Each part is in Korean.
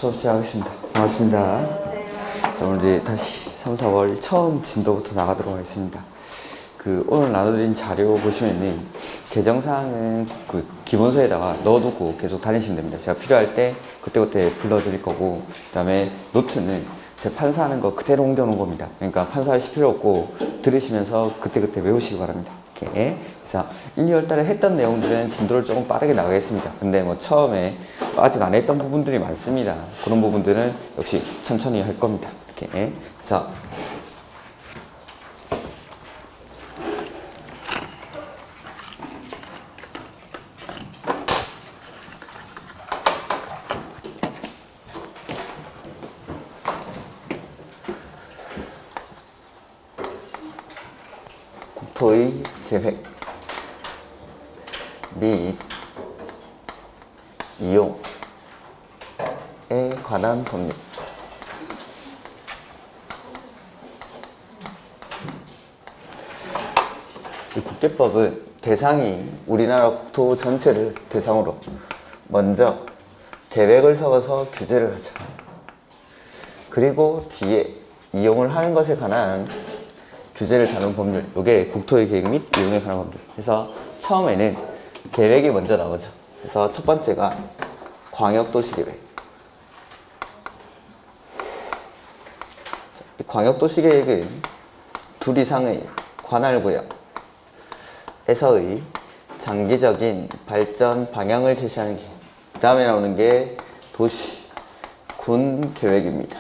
수업 시작하겠습니다. 반갑습니다. 자, 오늘 이제 다시 3, 4월 처음 진도부터 나가도록 하겠습니다. 오늘 나눠드린 자료 보시면은 개정사항은 기본서에다가 넣어두고 계속 다니시면 됩니다. 제가 필요할 때 그때그때 불러드릴 거고, 그 다음에 노트는 제 판사하는 거 그대로 옮겨놓은 겁니다. 그러니까 판사하실 필요 없고 들으시면서 그때그때 외우시기 바랍니다. 이렇게. 그래서 1, 2월 달에 했던 내용들은 진도를 조금 빠르게 나가겠습니다. 근데 뭐 처음에 아직 안 했던 부분들이 많습니다. 그런 부분들은 역시 천천히 할 겁니다. 이렇게. 그래서 국토의 계획 및 이용에 관한 법률. 이 국계법은 대상이 우리나라 국토 전체를 대상으로 먼저 계획을 세워서 규제를 하죠. 그리고 뒤에 이용을 하는 것에 관한 규제를 다룬 법률, 이게 국토의 계획 및 이용에 관한 법률. 그래서 처음에는 계획이 먼저 나오죠. 그래서 첫 번째가 광역도시계획. 광역도시계획은 둘 이상의 관할구역에서의 장기적인 발전 방향을 제시하는 계획. 그 다음에 나오는 게 도시군 계획입니다.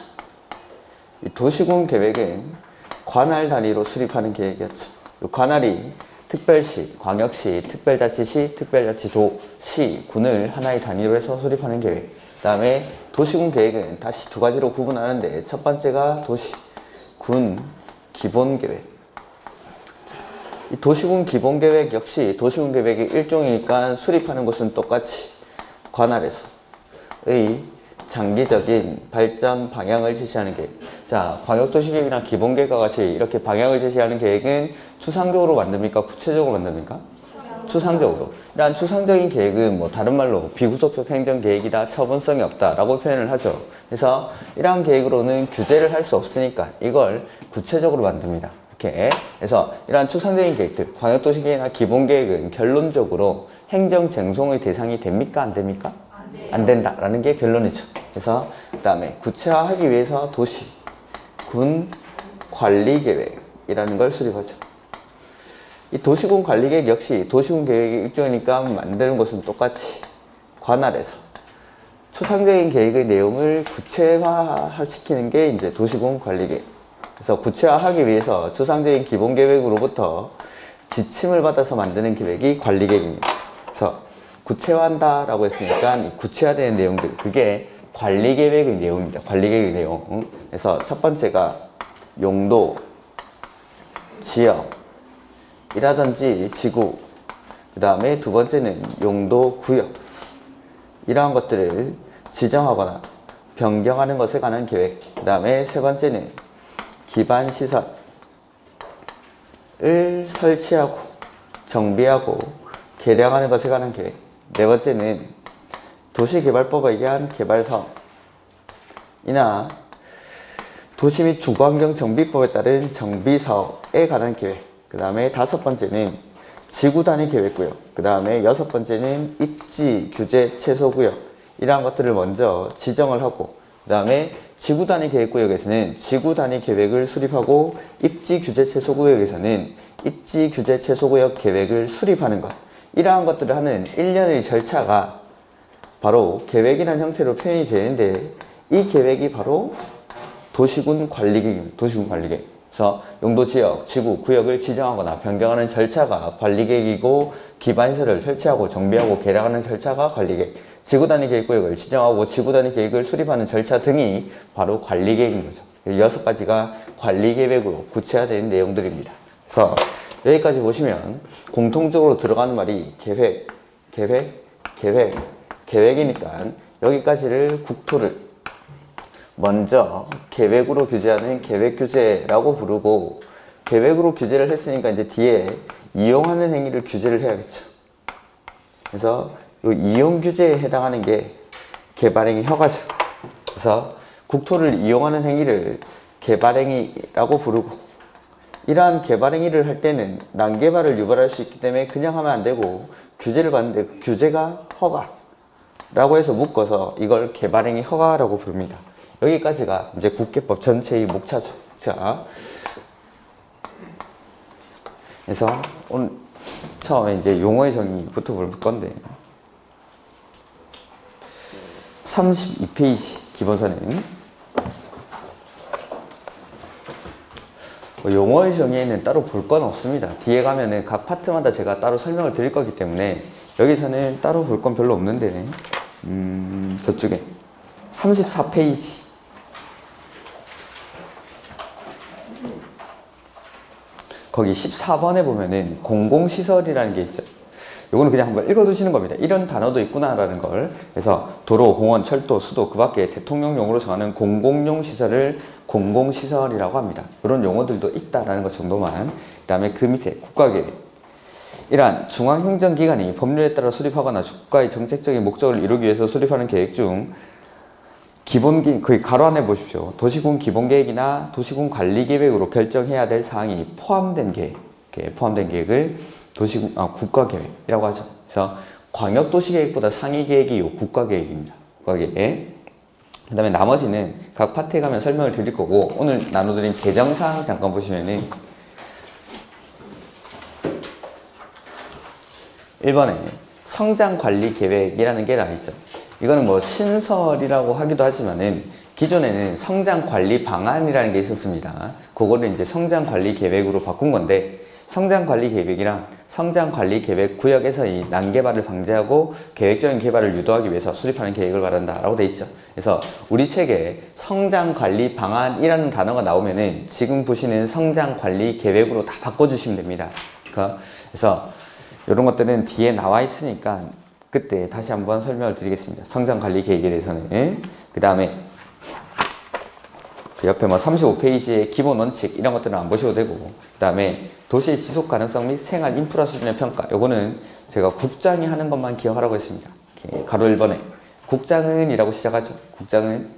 이 도시군 계획은 관할 단위로 수립하는 계획이었죠. 이 관할이 특별시, 광역시, 특별자치시, 특별자치도, 시, 군을 하나의 단위로 해서 수립하는 계획. 그 다음에 도시군 계획은 다시 두 가지로 구분하는데, 첫 번째가 도시군 기본계획. 이 도시군 기본계획 역시 도시군 계획의 일종이니까 수립하는 것은 똑같이 관할에서의 장기적인 발전 방향을 제시하는 계획. 자, 광역도시계획이나 기본계획과 같이 이렇게 방향을 제시하는 계획은 추상적으로 만듭니까? 구체적으로 만듭니까? 추상적으로. 이러한 추상적인 계획은 뭐 다른 말로 비구속적 행정계획이다, 처분성이 없다 라고 표현을 하죠. 그래서 이러한 계획으로는 규제를 할 수 없으니까 이걸 구체적으로 만듭니다. 이렇게. 그래서 이러한 추상적인 계획들, 광역도시계획이나 기본계획은 결론적으로 행정쟁송의 대상이 됩니까? 안 됩니까? 안 된다라는 게 결론이죠. 그래서 그 다음에 구체화하기 위해서 도시군 관리계획이라는 걸 수립하죠. 이 도시군 관리계획 역시 도시군 계획의 일종이니까 만드는 것은 똑같이 관할에서 추상적인 계획의 내용을 구체화시키는 게 이제 도시군 관리계획. 그래서 구체화하기 위해서 추상적인 기본계획으로부터 지침을 받아서 만드는 계획이 관리계획입니다. 그래서 구체화한다라고 했으니까 이 구체화되는 내용들, 그게 관리계획의 내용입니다. 관리계획의 내용. 그래서 첫 번째가 용도, 지역이라든지 지구, 그 다음에 두 번째는 용도, 구역, 이러한 것들을 지정하거나 변경하는 것에 관한 계획. 그 다음에 세 번째는 기반시설을 설치하고 정비하고 개량하는 것에 관한 계획. 네 번째는 도시개발법에 의한 개발사업이나 도시 및 주거환경정비법에 따른 정비사업에 관한 계획. 그 다음에 다섯 번째는 지구단위 계획구역. 그 다음에 여섯 번째는 입지, 규제, 최소구역. 이러한 것들을 먼저 지정을 하고, 그 다음에 지구단위 계획구역에서는 지구단위 계획을 수립하고, 입지, 규제, 최소구역에서는 입지, 규제, 최소구역 계획을 수립하는 것. 이러한 것들을 하는 일련의 절차가 바로 계획이라는 형태로 표현이 되는데, 이 계획이 바로 도시군 관리계획입니다. 도시군 계획. 그래서 용도, 지역, 지구, 구역을 지정하거나 변경하는 절차가 관리계획이고, 기반시설을 설치하고 정비하고 개량하는 절차가 관리계획. 지구단위 계획구역을 지정하고 지구단위 계획을 수립하는 절차 등이 바로 관리계획인 거죠. 6가지가 관리계획으로 구체화된 내용들입니다. 그래서 여기까지 보시면 공통적으로 들어가는 말이 계획이니까 여기까지를 국토를 먼저 계획으로 규제하는 계획규제라고 부르고, 계획으로 규제를 했으니까 이제 뒤에 이용하는 행위를 규제를 해야겠죠. 그래서 이 이용 규제에 해당하는 게 개발행위 허가죠. 그래서 국토를 이용하는 행위를 개발행위라고 부르고, 이러한 개발행위를 할 때는 난개발을 유발할 수 있기 때문에 그냥 하면 안 되고 규제를 받는데 그 규제가 허가라고 해서 묶어서 이걸 개발행위 허가라고 부릅니다. 여기까지가 이제 국계법 전체의 목차죠. 자, 그래서 오늘 처음에 이제 용어의 정의부터 볼 건데, 32페이지 기본서는 용어의 정의에는 따로 볼 건 없습니다. 뒤에 가면은 각 파트마다 제가 따로 설명을 드릴 거기 때문에 여기서는 따로 볼 건 별로 없는데, 저쪽에 34페이지 거기 14번에 보면은 공공시설이라는 게 있죠. 요거는 그냥 한번 읽어두시는 겁니다. 이런 단어도 있구나라는 걸. 그래서 도로, 공원, 철도, 수도, 그 밖에 대통령용으로 정하는 공공용 시설을 공공시설이라고 합니다. 이런 용어들도 있다라는 것 정도만. 그 다음에 그 밑에 국가계획. 이러한 중앙행정기관이 법률에 따라 수립하거나 국가의 정책적인 목적을 이루기 위해서 수립하는 계획 중 거기 가로 안에 보십시오. 도시군 기본계획이나 도시군 관리계획으로 결정해야 될 사항이 포함된 계획을 국가계획이라고 하죠. 그래서 광역도시계획보다 상위 계획이 요 국가계획입니다. 국가계획. 그 다음에 나머지는 각 파트에 가면 설명을 드릴 거고, 오늘 나눠드린 개정사항 잠깐 보시면은 1번에 성장관리계획이라는 게 나와있죠. 이거는 뭐 신설이라고 하기도 하지만은 기존에는 성장관리방안이라는 게 있었습니다. 그거를 이제 성장관리계획으로 바꾼 건데, 성장관리계획이랑 성장관리계획구역에서 이 난개발을 방지하고 계획적인 개발을 유도하기 위해서 수립하는 계획을 말한다라고 돼 있죠. 그래서 우리 책에 성장관리방안이라는 단어가 나오면은 지금 보시는 성장관리계획으로 다 바꿔주시면 됩니다. 그래서 이런 것들은 뒤에 나와 있으니까 그때 다시 한번 설명을 드리겠습니다. 성장관리계획에 대해서는. 그 다음에 그 옆에 뭐 35페이지의 기본 원칙 이런 것들은 안 보셔도 되고, 그 다음에 도시의 지속 가능성 및 생활 인프라 수준의 평가, 요거는 제가 국장이 하는 것만 기억하라고 했습니다. 가로 1번에 국장은 이라고 시작하죠. 국장은.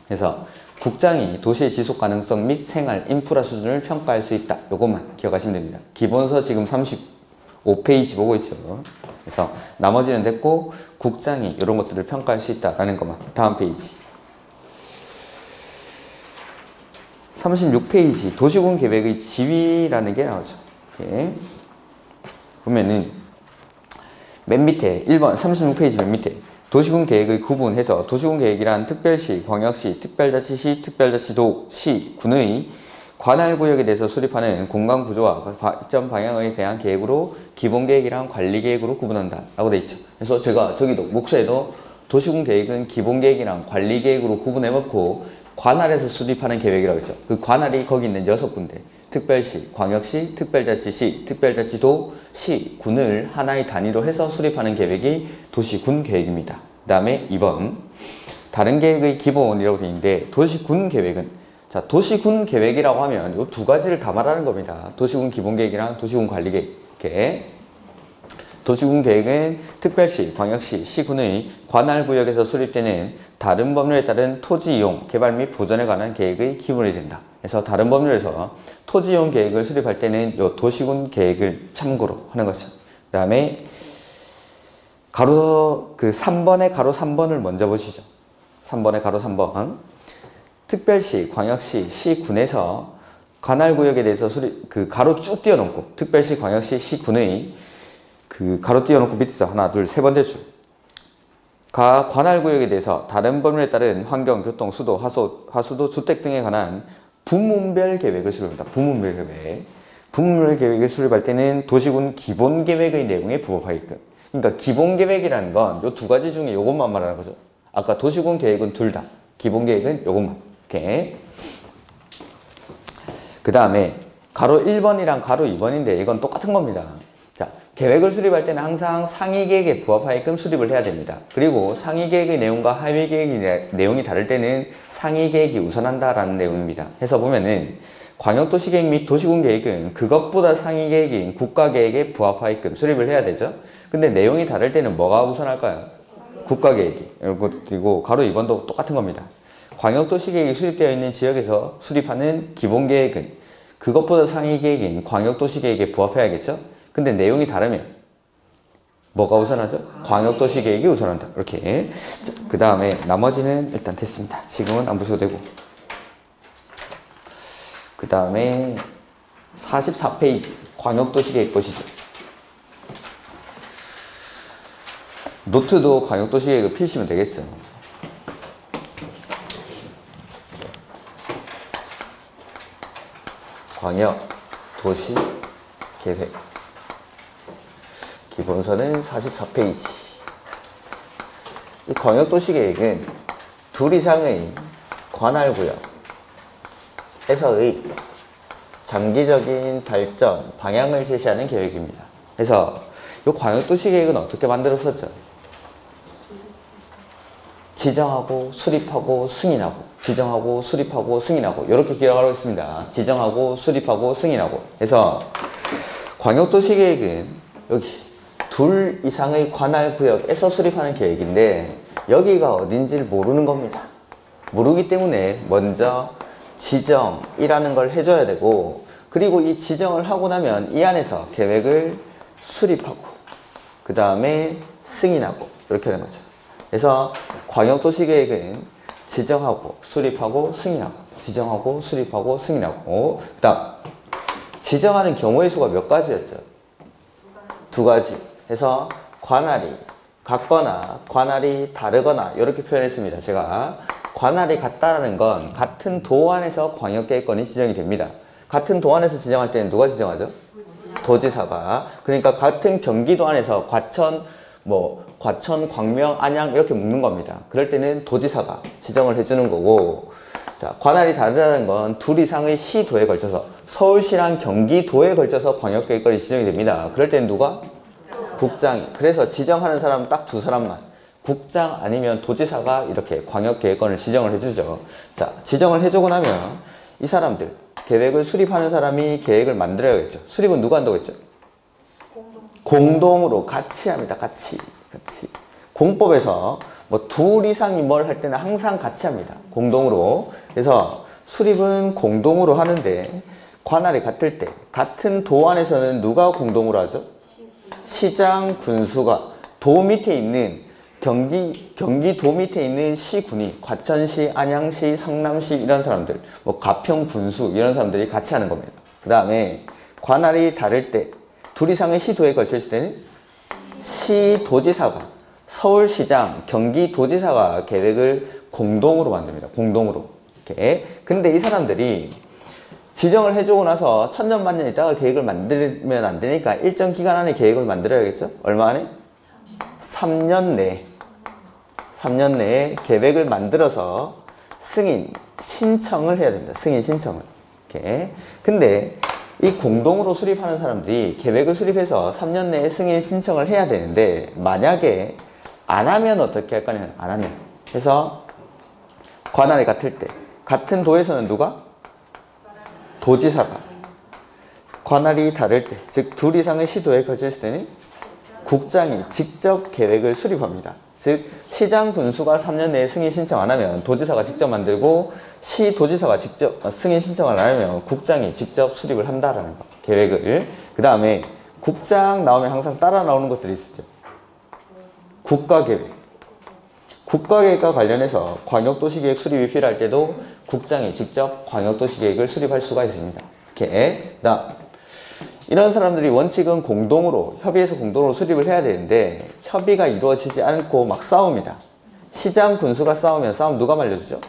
그래서 국장이 도시의 지속 가능성 및 생활 인프라 수준을 평가할 수 있다. 요것만 기억하시면 됩니다. 기본서 지금 35페이지 보고 있죠. 그래서 나머지는 됐고, 국장이 이런 것들을 평가할 수 있다라는 것만. 다음 페이지 36페이지 도시군 계획의 지위라는 게 나오죠. 이렇게 보면은 맨 밑에 1번 36페이지 맨 밑에 도시군 계획의 구분해서 도시군 계획이란 특별시, 광역시, 특별자치시, 특별자치도, 시, 군의 관할구역에 대해서 수립하는 공간구조와 발전 방향에 대한 계획으로 기본계획이랑 관리계획으로 구분한다 라고 돼 있죠. 그래서 제가 저기도 목차에도 도시군 계획은 기본계획이랑 관리계획으로 구분해 놓고 관할에서 수립하는 계획이라고 했죠. 그 관할이 거기 있는 6군데, 특별시, 광역시, 특별자치시, 특별자치도, 시, 군을 하나의 단위로 해서 수립하는 계획이 도시군 계획입니다. 그 다음에 2번 다른 계획의 기본이라고 되어 있는데, 도시군 계획은, 자, 도시군 계획이라고 하면 이 두 가지를 다 말하는 겁니다. 도시군 기본계획이랑 도시군 관리계획. 이렇게 도시군 계획은 특별시, 광역시, 시군의 관할구역에서 수립되는 다른 법률에 따른 토지이용, 개발 및 보전에 관한 계획의 기본이 된다. 그래서 다른 법률에서 토지이용 계획을 수립할 때는 이 도시군 계획을 참고로 하는 것이죠. 그 다음에 가로 3번의 가로 3번을 먼저 보시죠. 3번의 가로 3번. 특별시, 광역시, 시군에서 관할구역에 대해서 가로 쭉 띄워놓고 특별시, 광역시, 시군의 가로 띄워놓고 밑에서 하나, 둘, 세 번째 줄. 관할구역에 대해서 다른 법률에 따른 환경, 교통, 수도, 하수도, 주택 등에 관한 부문별 계획을 수립합니다. 부문별 계획. 부문별 계획을 수립할 때는 도시군 기본계획의 내용에 부합하게끔. 그러니까 기본계획이라는 건 이 두 가지 중에 이것만 말하는 거죠. 아까 도시군 계획은 둘 다. 기본계획은 이것만. 이렇게. 그 다음에 가로 1번이랑 가로 2번인데 이건 똑같은 겁니다. 자, 계획을 수립할 때는 항상 상위 계획에 부합하게끔 수립을 해야 됩니다. 그리고 상위 계획의 내용과 하위 계획의 내용이 다를 때는 상위 계획이 우선한다라는 내용입니다. 해서 보면은 광역도시계획 및 도시군 계획은 그것보다 상위 계획인 국가계획에 부합하게끔 수립을 해야 되죠. 근데 내용이 다를 때는 뭐가 우선할까요? 국가계획이. 그리고 가로 2번도 똑같은 겁니다. 광역도시 계획이 수립되어 있는 지역에서 수립하는 기본 계획은 그것보다 상위 계획인 광역도시 계획에 부합해야겠죠? 근데 내용이 다르면 뭐가 우선하죠? 광역도시 계획이 우선한다. 이렇게. 그 다음에 나머지는 일단 됐습니다. 지금은 안 보셔도 되고. 그 다음에 44페이지 광역도시 계획 보시죠. 노트도 광역도시 계획을 피우시면 되겠어. 광역도시 계획 기본서는 44페이지. 이 광역도시 계획은 둘 이상의 관할구역에서의 장기적인 발전 방향을 제시하는 계획입니다. 그래서 이 광역도시 계획은 어떻게 만들었었죠? 지정하고 수립하고 승인하고, 지정하고 수립하고 승인하고, 이렇게 기억하고 있습니다. 지정하고 수립하고 승인하고. 그래서 광역도시 계획은 여기 둘 이상의 관할구역에서 수립하는 계획인데 여기가 어딘지를 모르는 겁니다. 모르기 때문에 먼저 지정이라는 걸 해줘야 되고, 그리고 이 지정을 하고 나면 이 안에서 계획을 수립하고 그 다음에 승인하고 이렇게 하는 거죠. 그래서 광역도시계획은 지정하고 수립하고 승인하고, 지정하고 수립하고 승인하고. 그 다음 지정하는 경우의 수가 몇 가지였죠? 두 가지. 그래서 관할이 같거나 관할이 다르거나 이렇게 표현했습니다. 제가 관할이 같다라는 건 같은 도 안에서 광역계획권이 지정이 됩니다. 같은 도 안에서 지정할 때는 누가 지정하죠? 도지사가. 그러니까 같은 경기도 안에서 과천, 광명, 안양 이렇게 묶는 겁니다. 그럴 때는 도지사가 지정을 해주는 거고, 자, 관할이 다르다는 건 둘 이상의 시도에 걸쳐서 서울시랑 경기도에 걸쳐서 광역계획권이 지정이 됩니다. 그럴 때는 누가? 국장이. 그래서 지정하는 사람은 딱 두 사람만, 국장 아니면 도지사가 이렇게 광역계획권을 지정을 해주죠. 자, 지정을 해주고 나면 이 사람들, 계획을 수립하는 사람이 계획을 만들어야겠죠. 수립은 누가 한다고 했죠? 공동으로 같이 합니다. 같이. 공법에서 둘 이상이 뭘 할 때는 항상 같이 합니다. 공동으로. 그래서 수립은 공동으로 하는데 관할이 같을 때 같은 도 안에서는 누가 공동으로 하죠? 시장, 군수가 도 밑에 있는 경기도 밑에 있는 시군이 과천시, 안양시, 성남시 이런 사람들, 가평, 군수 이런 사람들이 같이 하는 겁니다. 그 다음에 관할이 다를 때 둘 이상의 시도에 걸쳤을 때는 시도지사가, 서울시장, 경기도지사가 계획을 공동으로 만듭니다. 공동으로. 이렇게. 근데 이 사람들이 지정을 해주고 나서 천년만년 있다가 계획을 만들면 안 되니까 일정 기간 안에 계획을 만들어야겠죠? 얼마 안에? 3년 내에 계획을 만들어서 승인 신청을 해야 됩니다. 승인 신청을. 이렇게. 근데 이 공동으로 수립하는 사람들이 계획을 수립해서 3년 내에 승인 신청을 해야 되는데 만약에 안 하면 어떻게 할 거냐면 안 하면. 그래서 관할이 같을 때 같은 도에서는 누가? 도지사가. 관할이 다를 때, 즉 둘 이상의 시도에 걸쳤을 때는 국장이 직접 계획을 수립합니다. 즉 시장, 군수가 3년 내에 승인 신청 안 하면 도지사가 직접 만들고, 시도지사가 직접 승인 신청을 안 하면 국장이 직접 수립을 한다라는 거, 계획을. 그 다음에 국장 나오면 항상 따라 나오는 것들이 있었죠. 국가계획. 국가계획과 관련해서 광역도시계획 수립이 필요할 때도 국장이 직접 광역도시계획을 수립할 수가 있습니다. 이렇게. 그다음 이런 사람들이 원칙은 공동으로, 협의해서 공동으로 수립을 해야 되는데 협의가 이루어지지 않고 막 싸웁니다. 시장, 군수가 싸우면 싸움 누가 말려주죠?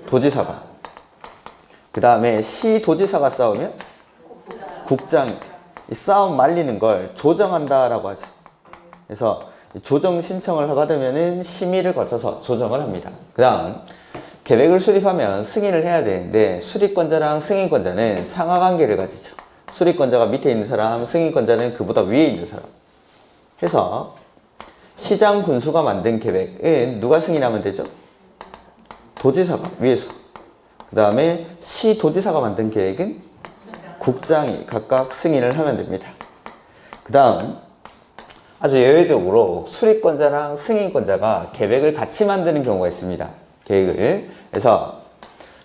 도지사가. 그 다음에 시도지사가 싸우면 국장이. 이 싸움 말리는 걸 조정한다라고 하죠. 그래서 조정 신청을 받으면은 심의를 거쳐서 조정을 합니다. 그 다음 계획을 수립하면 승인을 해야 되는데 수립권자랑 승인권자는 상하관계를 가지죠. 수립권자가 밑에 있는 사람, 승인권자는 그보다 위에 있는 사람 해서 시장, 군수가 만든 계획은 누가 승인하면 되죠? 도지사가 위에서. 그 다음에 시도지사가 만든 계획은 국장이 각각 승인을 하면 됩니다. 그 다음 아주 예외적으로 수립권자랑 승인권자가 계획을 같이 만드는 경우가 있습니다. 계획을. 그래서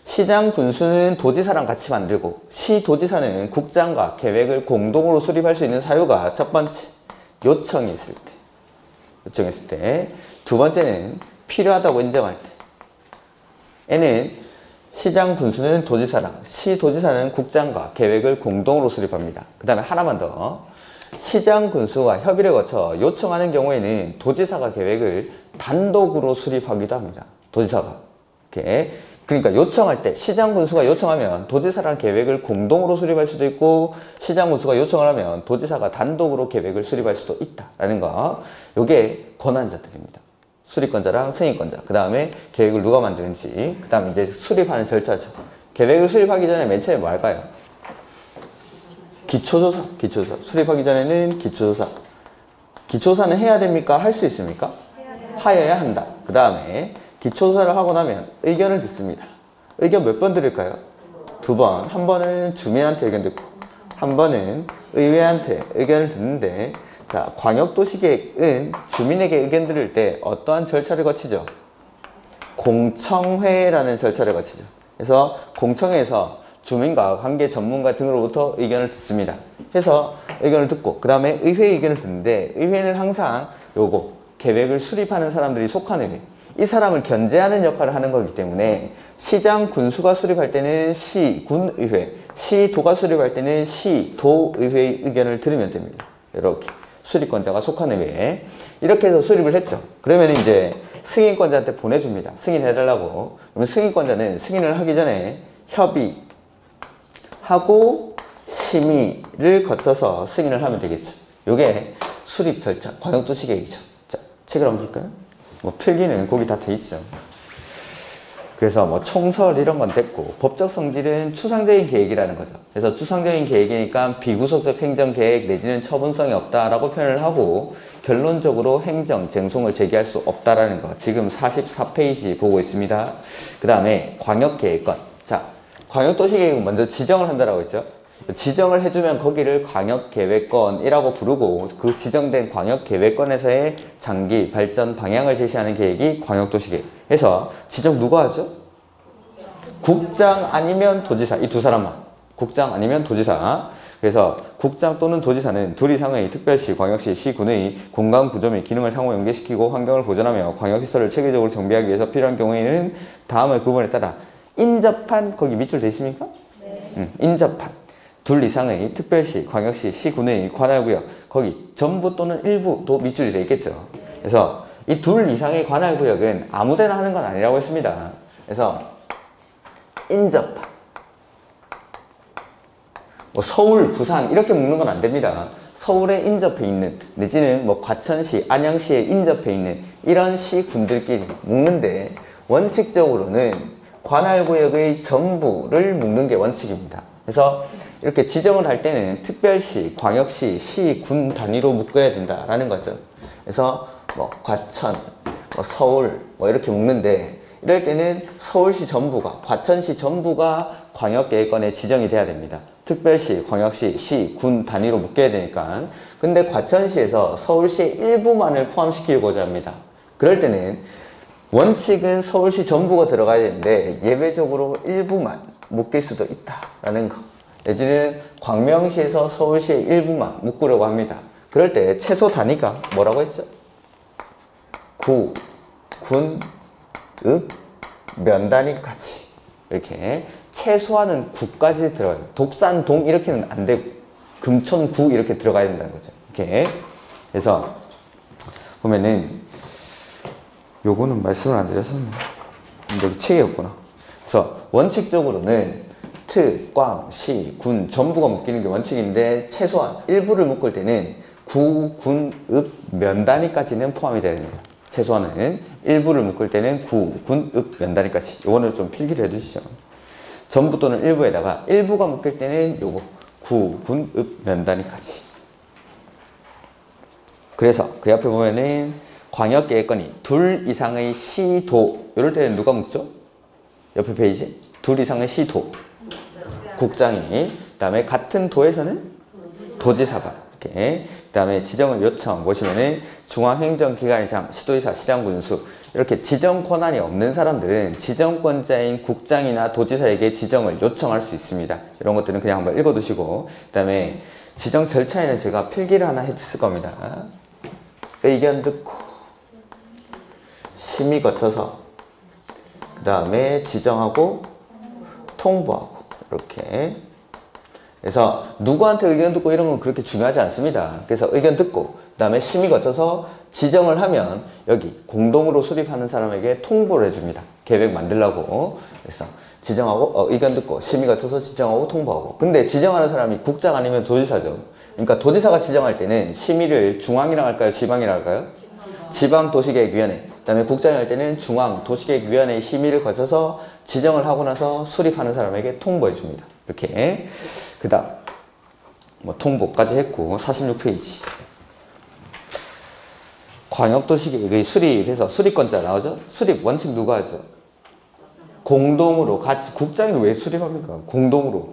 시장 군수는 도지사랑 같이 만들고 시도지사는 국장과 계획을 공동으로 수립할 수 있는 사유가 첫 번째, 요청이 있을 때. 요청했을 때. 두 번째는 필요하다고 인정할 때. 얘는 시장 군수는 도지사랑, 시도지사는 국장과 계획을 공동으로 수립합니다. 그 다음에 하나만 더. 시장 군수가 협의를 거쳐 요청하는 경우에는 도지사가 계획을 단독으로 수립하기도 합니다. 도지사가. 이렇게. 그러니까 요청할 때 시장 군수가 요청하면 도지사랑 계획을 공동으로 수립할 수도 있고 시장 군수가 요청을 하면 도지사가 단독으로 계획을 수립할 수도 있다라는 거. 요게 권한자들입니다. 수립권자랑 승인권자. 그 다음에 계획을 누가 만드는지. 그 다음에 이제 수립하는 절차죠. 계획을 수립하기 전에 맨 처음에 뭐 할까요? 기초조사. 기초조사. 수립하기 전에는 기초조사. 기초조사는 해야 됩니까? 할 수 있습니까? 하여야 한다. 그 다음에 기초조사를 하고 나면 의견을 듣습니다. 의견 몇 번 들을까요? 2번. 한 번은 주민한테 의견 듣고 한 번은 의회한테 의견을 듣는데, 자, 광역도시계획은 주민에게 의견 들을 때 어떠한 절차를 거치죠? 공청회라는 절차를 거치죠. 그래서 공청회에서 주민과 관계 전문가 등으로부터 의견을 듣습니다. 해서 의견을 듣고 그 다음에 의회 의견을 듣는데, 의회는 항상 요거 계획을 수립하는 사람들이 속한 의회, 이 사람을 견제하는 역할을 하는 거기 때문에 시장 군수가 수립할 때는 시군의회, 시도가 수립할 때는 시도의회의 의견을 들으면 됩니다. 이렇게 수립권자가 속한 의회에 이렇게 해서 수립을 했죠. 그러면 이제 승인권자한테 보내줍니다. 승인해달라고. 그러면 승인권자는 승인을 하기 전에 협의하고 심의를 거쳐서 승인을 하면 되겠죠. 이게 수립 절차, 광역도시계획이죠. 자, 책을 한번 볼까요? 뭐 필기는 거기 다 돼 있죠. 그래서 뭐 총설 이런 건 됐고, 법적 성질은 추상적인 계획이라는 거죠. 그래서 추상적인 계획이니까 비구속적 행정계획 내지는 처분성이 없다라고 표현을 하고, 결론적으로 행정 쟁송을 제기할 수 없다라는 거 지금 44페이지 보고 있습니다. 그 다음에 광역계획권. 자, 광역도시계획은 먼저 지정을 한다라고 했죠. 지정을 해주면 거기를 광역계획권이라고 부르고, 그 지정된 광역계획권에서의 장기 발전 방향을 제시하는 계획이 광역도시계획. 해서 지정 누가 하죠? 국장 아니면 도지사. 이 두 사람만. 국장 아니면 도지사. 그래서 국장 또는 도지사는 둘 이상의 특별시, 광역시, 시군의 공간 구조 및 기능을 상호 연계시키고 환경을 보존하며 광역시설을 체계적으로 정비하기 위해서 필요한 경우에는 다음의 구분에 따라 인접한, 거기 밑줄 돼 있습니까? 네. 인접한 둘 이상의 특별시, 광역시, 시군의 관할구역, 거기 전부 또는 일부도 밑줄이 돼 있겠죠. 그래서 이 둘 이상의 관할구역은 아무데나 하는 건 아니라고 했습니다. 그래서 인접한, 뭐 서울, 부산 이렇게 묶는 건 안 됩니다. 서울에 인접해 있는, 내지는 뭐 과천시, 안양시에 인접해 있는 이런 시군들끼리 묶는데, 원칙적으로는 관할구역의 전부를 묶는 게 원칙입니다. 그래서 이렇게 지정을 할 때는 특별시, 광역시, 시, 군 단위로 묶어야 된다라는 거죠. 그래서 뭐 과천, 뭐 서울 뭐 이렇게 묶는데, 이럴 때는 서울시 전부가, 과천시 전부가 광역계획권에 지정이 돼야 됩니다. 특별시, 광역시, 시, 군 단위로 묶여야 되니까. 근데 과천시에서 서울시의 일부만을 포함시키고자 합니다. 그럴 때는 원칙은 서울시 전부가 들어가야 되는데 예외적으로 일부만 묶일 수도 있다라는 거. 내지는 광명시에서 서울시의 일부만 묶으려고 합니다. 그럴 때 최소 단위가 뭐라고 했죠? 구, 군, 읍, 면 단위까지. 이렇게 최소한은 구까지 들어가요. 독산, 동 이렇게는 안 되고 금천, 구 이렇게 들어가야 된다는 거죠. 이렇게. 그래서 보면은 요거는 말씀을 안 드려서 여기 책이 없구나. 그래서 원칙적으로는 트, 꽝, 시, 군 전부가 묶이는 게 원칙인데, 최소한 일부를 묶을 때는 구, 군, 읍, 면 단위까지는 포함이 돼야 됩니다. 최소한은 일부를 묶을 때는 구, 군, 읍, 면 단위까지. 요거는 좀 필기를 해두시죠. 전부 또는 일부에다가 일부가 묶일 때는 요거 구, 군, 읍, 면 단위까지. 그래서 그 옆에 보면은 광역계획권이 둘 이상의 시도, 이럴 때는 누가 묶죠? 옆에 페이지. 둘 이상의 시도, 국장이. 그 다음에 같은 도에서는 도지사가. 이렇게. 그 다음에 지정을 요청 보시면은 중앙행정기관이상, 시도지사, 시장군수. 이렇게 지정 권한이 없는 사람들은 지정권자인 국장이나 도지사에게 지정을 요청할 수 있습니다. 이런 것들은 그냥 한번 읽어두시고, 그 다음에 지정 절차에는 제가 필기를 하나 해줬을 겁니다. 의견 듣고 심의 거쳐서 그 다음에 지정하고 통보하고 이렇게. 그래서 누구한테 의견 듣고 이런 건 그렇게 중요하지 않습니다. 그래서 의견 듣고 그 다음에 심의 거쳐서 지정을 하면 여기 공동으로 수립하는 사람에게 통보를 해줍니다. 계획 만들라고. 그래서 지정하고 의견 듣고 심의 거쳐서 지정하고 통보하고. 근데 지정하는 사람이 국장 아니면 도지사죠. 그러니까 도지사가 지정할 때는 심의를 중앙이랑 할까요? 지방이랑 할까요? 지방도시계획위원회. 그 다음에 국장이 할 때는 중앙도시계획위원회의 심의를 거쳐서 지정을 하고 나서 수립하는 사람에게 통보해 줍니다. 이렇게. 그 다음 뭐 통보까지 했고 46페이지. 광역도시계획의 수립해서 수립권자 나오죠? 수립 원칙 누가 하죠? 공동으로 같이. 국장이 왜 수립합니까? 공동으로.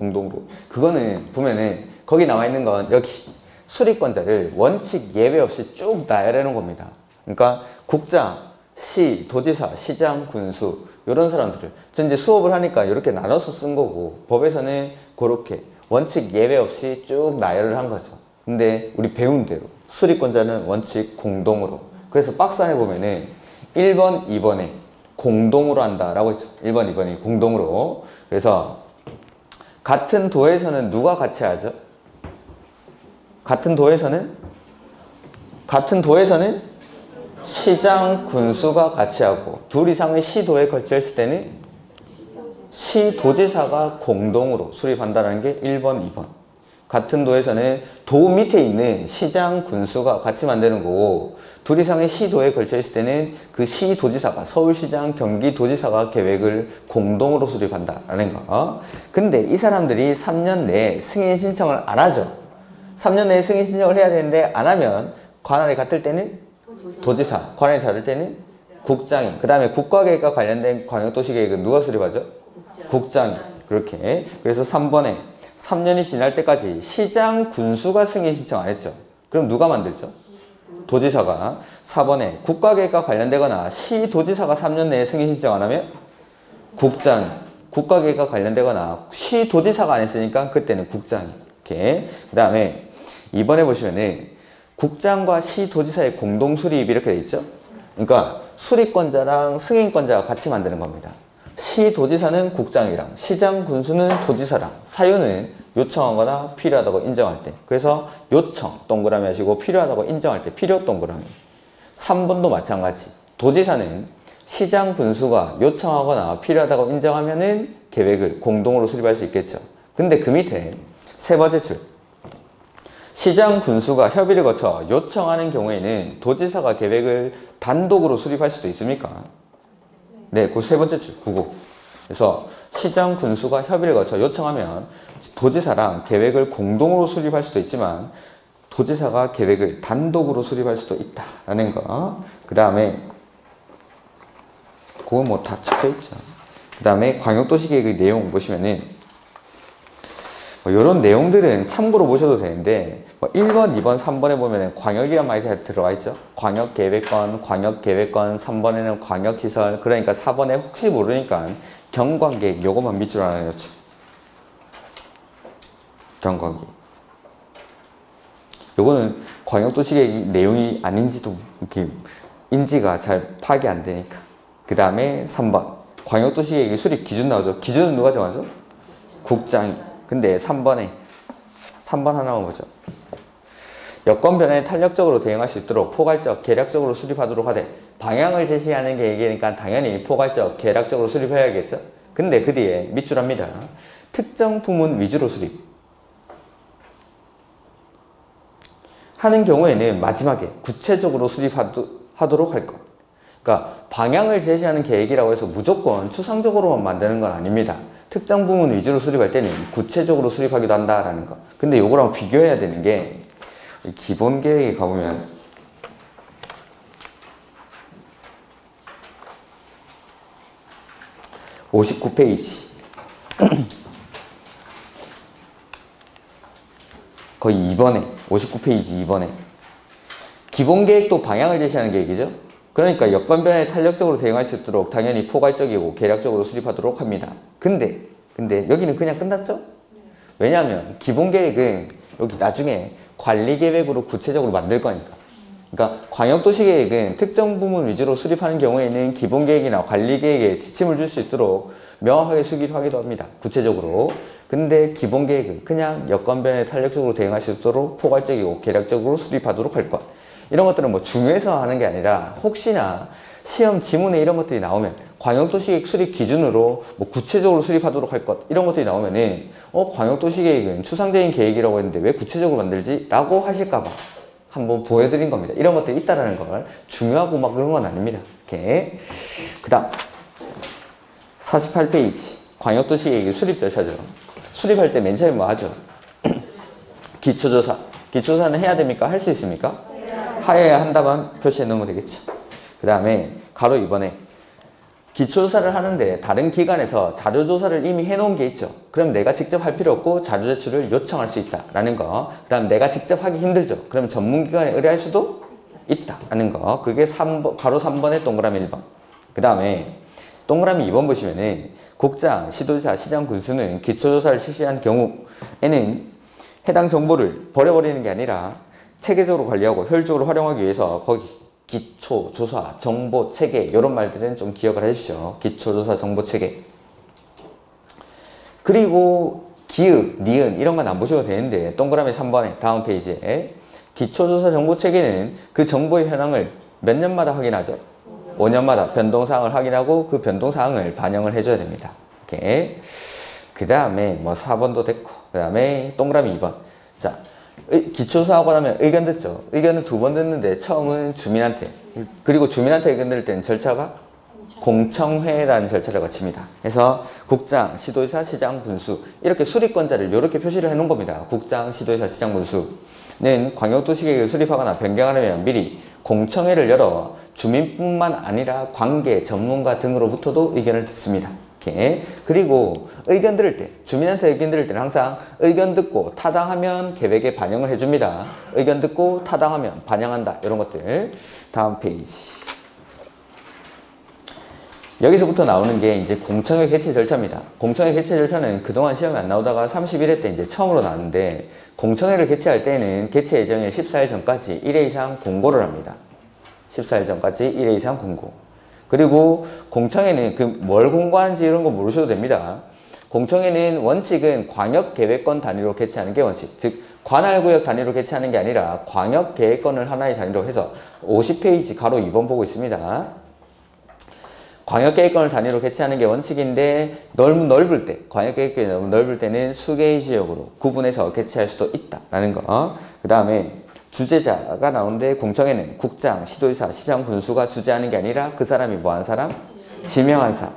그거는 보면은 거기 나와 있는 건 여기 수립권자를 원칙 예외 없이 쭉 나열해 놓은 겁니다. 그러니까 국장, 시, 도지사, 시장, 군수 이런 사람들을 저 이제 수업을 하니까 이렇게 나눠서 쓴 거고, 법에서는 그렇게 원칙 예외 없이 쭉 나열을 한 거죠. 근데 우리 배운 대로 수립권자는 원칙 공동으로. 그래서 박스 안에 보면은 1번, 2번에 공동으로 한다라고 했죠. 1번, 2번이 공동으로. 그래서 같은 도에서는 누가 같이 하죠? 같은 도에서는 시장, 군수가 같이 하고, 둘 이상의 시도에 걸쳐 있을 때는 시도지사가 공동으로 수립한다는 게 1번, 2번. 같은 도에서는 도 밑에 있는 시장, 군수가 같이 만드는 거고, 둘 이상의 시도에 걸쳐 있을 때는 그 시도지사가, 서울시장, 경기도지사가 계획을 공동으로 수립한다라는 거. 근데 이 사람들이 3년 내에 승인 신청을 안 하죠. 3년 내에 승인 신청을 해야 되는데 안 하면 관할이 같을 때는 도지사, 관할이 다를 때는 국장이. 그 다음에 국가계획과 관련된 광역도시계획은 누가 수립하죠? 국장이. 그렇게. 그래서 3번에 3년이 지날 때까지 시장, 군수가 승인 신청 안 했죠. 그럼 누가 만들죠? 도지사가. 4번에 국가계획과 관련되거나 시도지사가 3년 내에 승인 신청 안 하면 국장이. 국가계획과 관련되거나 시도지사가 안 했으니까 그때는 국장이. 이렇게. 그 다음에 2번에 보시면은 국장과 시도지사의 공동수립 이렇게 돼 있죠. 그러니까 수립권자랑 승인권자가 같이 만드는 겁니다. 시도지사는 국장이랑 시장, 군수는 도지사랑. 사유는 요청하거나 필요하다고 인정할 때. 그래서 요청 동그라미 하시고 필요하다고 인정할 때 필요 동그라미. 3번도 마찬가지. 도지사는 시장, 군수가 요청하거나 필요하다고 인정하면은 계획을 공동으로 수립할 수 있겠죠. 근데 그 밑에 세 번째 줄. 시장, 군수가 협의를 거쳐 요청하는 경우에는 도지사가 계획을 단독으로 수립할 수도 있습니까? 네, 그 세 번째 줄, 그거. 그래서 시장, 군수가 협의를 거쳐 요청하면 도지사랑 계획을 공동으로 수립할 수도 있지만 도지사가 계획을 단독으로 수립할 수도 있다라는 거. 그 다음에 그건 뭐 다 적혀 있죠. 그 다음에 광역도시계획의 내용 보시면은 뭐 이런 내용들은 참고로 보셔도 되는데, 뭐 1번, 2번, 3번에 보면 광역이란 말이 들어와 있죠. 광역계획권, 3번에는 광역시설. 그러니까 4번에 혹시 모르니까 경관계획 요것만 밑줄 하나 넣죠. 경관계획. 요거는 광역도시계획 내용이 아닌지도 이렇게 인지가 잘 파악이 안 되니까. 그 다음에 3번 광역도시계획의 수립 기준 나오죠. 기준은 누가 정하죠? 국장이. 근데 3번 하나만 보죠. 여건 변화에 탄력적으로 대응할 수 있도록 포괄적, 계략적으로 수립하도록 하되, 방향을 제시하는 계획이니까 당연히 포괄적, 계략적으로 수립해야겠죠. 근데 그 뒤에 밑줄 합니다. 특정 부문 위주로 수립 하는 경우에는 마지막에 구체적으로 수립하도록 할 것. 그러니까 방향을 제시하는 계획이라고 해서 무조건 추상적으로만 만드는 건 아닙니다. 특정 부문 위주로 수립할 때는 구체적으로 수립하기도 한다라는 거. 근데 요거랑 비교해야 되는 게 기본 계획에 가보면 (59페이지) 거의 2번에 59페이지 2번에 기본 계획도 방향을 제시하는 계획이죠. 그러니까 여건 변화에 탄력적으로 대응할 수 있도록 당연히 포괄적이고 계략적으로 수립하도록 합니다. 근데 여기는 그냥 끝났죠? 왜냐하면 기본 계획은 여기 나중에 관리 계획으로 구체적으로 만들 거니까. 그러니까 광역도시 계획은 특정 부문 위주로 수립하는 경우에는 기본 계획이나 관리 계획에 지침을 줄 수 있도록 명확하게 수립하기도 합니다. 구체적으로. 근데 기본 계획은 그냥 여건 변화에 탄력적으로 대응할 수 있도록 포괄적이고 계략적으로 수립하도록 할 것. 이런 것들은 뭐 중요해서 하는 게 아니라 혹시나 시험 지문에 이런 것들이 나오면 광역도시계획 수립 기준으로 뭐 구체적으로 수립하도록 할 것 이런 것들이 나오면은 광역도시계획은 추상적인 계획이라고 했는데 왜 구체적으로 만들지? 라고 하실까봐 한번 보여드린 겁니다. 이런 것들이 있다라는 걸 중요하고 막 그런 건 아닙니다. 이렇게 그 다음 48페이지 광역도시계획 수립 절차죠. 수립할 때 맨 처음에 뭐 하죠? 기초조사. 기초조사는 해야 됩니까? 할 수 있습니까? 하여야 한다만 표시해 놓으면 되겠죠. 그 다음에 가로 2번에 기초조사를 하는데 다른 기관에서 자료조사를 이미 해놓은 게 있죠. 그럼 내가 직접 할 필요 없고 자료 제출을 요청할 수 있다라는 거. 그 다음 내가 직접 하기 힘들죠. 그럼 전문기관에 의뢰할 수도 있다라는 거. 그게 3번, 가로 3번에 동그라미 1번. 그 다음에 동그라미 2번 보시면은 국장, 시도지사, 시장, 군수는 기초조사를 실시한 경우에는 해당 정보를 버려버리는 게 아니라 체계적으로 관리하고 효율적으로 활용하기 위해서 거기 기초조사, 정보체계 이런 말들은 좀 기억을 해주십시오. 기초조사, 정보체계. 그리고 기읍, 니은 이런 건 안 보셔도 되는데 동그라미 3번에 다음 페이지에 기초조사 정보체계는 그 정보의 현황을 몇 년마다 확인하죠? 5년마다 변동사항을 확인하고 그 변동사항을 반영을 해줘야 됩니다. 이렇게. 그 다음에 뭐 4번도 됐고 그 다음에 동그라미 2번. 자, 기초조사하고 나면 의견 듣죠. 의견은 2번 듣는데 처음은 주민한테 그리고 주민한테 의견 들을 때는 절차가 공청회라는 절차를 거칩니다. 그래서 국장, 시도지사, 시장, 군수 이렇게 수립권자를 이렇게 표시를 해놓은 겁니다. 국장, 시도지사, 시장, 군수는 광역도시계획을 수립하거나 변경하려면 미리 공청회를 열어 주민뿐만 아니라 관계, 전문가 등으로부터도 의견을 듣습니다. 이렇게. 그리고 의견 들을 때, 주민한테 의견 들을 때는 항상 의견 듣고 타당하면 계획에 반영을 해줍니다. 의견 듣고 타당하면 반영한다. 이런 것들. 다음 페이지. 여기서부터 나오는 게 이제 공청회 개최 절차입니다. 공청회 개최 절차는 그동안 시험에 안 나오다가 31회 때 이제 처음으로 나왔는데 공청회를 개최할 때는 개최 예정일 14일 전까지 1회 이상 공고를 합니다. 14일 전까지 1회 이상 공고. 그리고 공청회는 그 뭘 공고하는지 이런 거 모르셔도 됩니다. 공청회는 원칙은 광역계획권 단위로 개최하는 게 원칙. 즉 관할구역 단위로 개최하는 게 아니라 광역계획권을 하나의 단위로 해서 50페이지 가로 2번 보고 있습니다. 광역계획권을 단위로 개최하는 게 원칙인데 너무 넓을 때, 광역계획권이 너무 넓을 때는 수개의 지역으로 구분해서 개최할 수도 있다라는 거. 그 다음에 주재자가 나오는데 공청회는 국장, 시도지사, 시장, 군수가 주재하는 게 아니라 그 사람이 뭐 한 사람? 지명한 사람.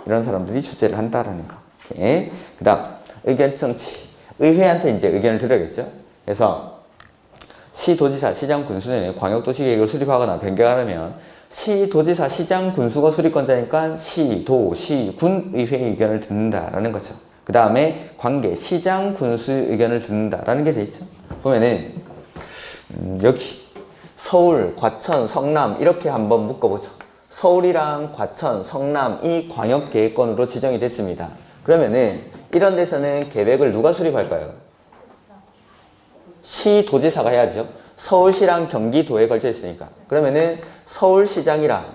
이런 사람들이 주재를 한다라는 거. 그 다음 의견 청취. 의회한테 이제 의견을 드려야겠죠. 그래서 시도지사, 시장, 군수는 광역도시계획을 수립하거나 변경하려면 시도지사, 시장, 군수가 수립권자니까 시, 도, 시, 군 의회의 의견을 듣는다라는 거죠. 그 다음에 관계, 시장, 군수의 의견을 듣는다라는 게 돼 있죠. 보면은 여기 서울, 과천, 성남 이렇게 한번 묶어보죠. 서울이랑 과천, 성남이 광역계획권으로 지정이 됐습니다. 그러면은 이런 데서는 계획을 누가 수립할까요? 시도지사가 해야죠. 서울시랑 경기도에 걸쳐 있으니까. 그러면은 서울시장이랑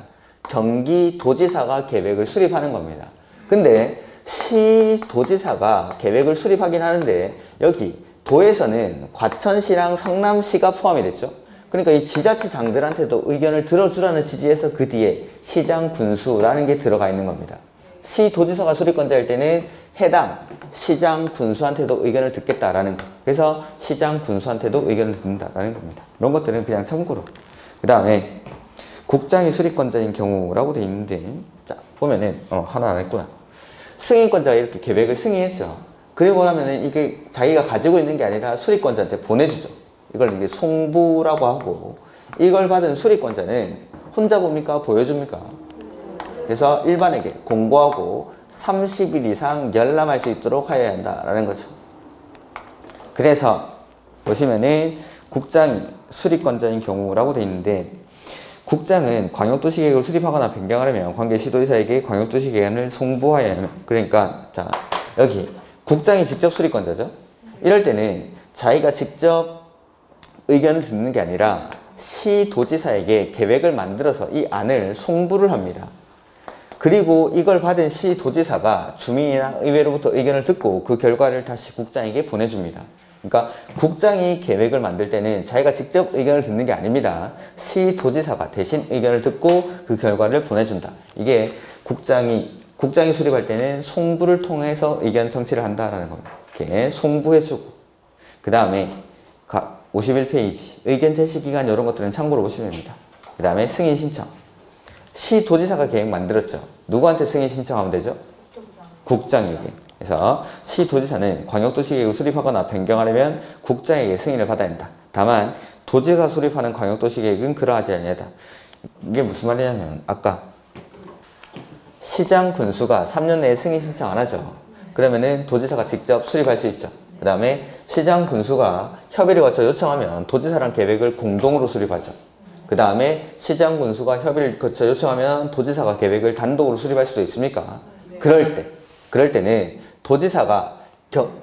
경기도지사가 계획을 수립하는 겁니다. 근데 시도지사가 계획을 수립하긴 하는데 여기 도에서는 과천시랑 성남시가 포함이 됐죠. 그러니까 이 지자체장들한테도 의견을 들어주라는 취지에서 그 뒤에 시장, 군수라는 게 들어가 있는 겁니다. 시도지사가 수립권자일 때는 해당 시장, 군수한테도 의견을 듣겠다라는 거. 그래서 시장, 군수한테도 의견을 듣는다라는 겁니다. 이런 것들은 그냥 참고로. 그 다음에 국장이 수립권자인 경우라고 돼 있는데 자 보면은 하나 안 했구나. 승인권자가 이렇게 계획을 승인했죠. 그리고 나면은 이게 자기가 가지고 있는 게 아니라 수립권자한테 보내주죠. 이걸 이게 송부라고 하고 이걸 받은 수립권자는 혼자 봅니까? 보여줍니까? 그래서 일반에게 공고하고 30일 이상 열람할 수 있도록 하여야 한다라는 거죠. 그래서 보시면은 국장이 수립권자인 경우라고 돼 있는데 국장은 광역도시계획을 수립하거나 변경하려면 관계 시도지사에게 광역도시계획안을 송부하여야 하면, 그러니까 자 여기 국장이 직접 수립권자죠. 이럴 때는 자기가 직접 의견을 듣는 게 아니라 시도지사에게 계획을 만들어서 이 안을 송부를 합니다. 그리고 이걸 받은 시도지사가 주민이나 의회로부터 의견을 듣고 그 결과를 다시 국장에게 보내줍니다. 그러니까 국장이 계획을 만들 때는 자기가 직접 의견을 듣는 게 아닙니다. 시도지사가 대신 의견을 듣고 그 결과를 보내준다. 이게 국장이 수립할 때는 송부를 통해서 의견 청취를 한다라는 겁니다. 이렇게 송부해주고, 그 다음에 51페이지 의견 제시 기간 이런 것들은 참고로 보시면 됩니다. 그 다음에 승인 신청. 시도지사가 계획 만들었죠. 누구한테 승인 신청하면 되죠? 국장에게. 그래서 시도지사는 광역도시계획을 수립하거나 변경하려면 국장에게 승인을 받아야 한다. 다만 도지사가 수립하는 광역도시계획은 그러하지 아니하다. 이게 무슨 말이냐면 아까 시장 군수가 3년 내에 승인 신청 안 하죠. 그러면은 도지사가 직접 수립할 수 있죠. 그 다음에 시장 군수가 협의를 거쳐 요청하면 도지사랑 계획을 공동으로 수립하죠. 그 다음에 시장 군수가 협의를 거쳐 요청하면 도지사가 계획을 단독으로 수립할 수도 있습니까? 그럴 때는 도지사가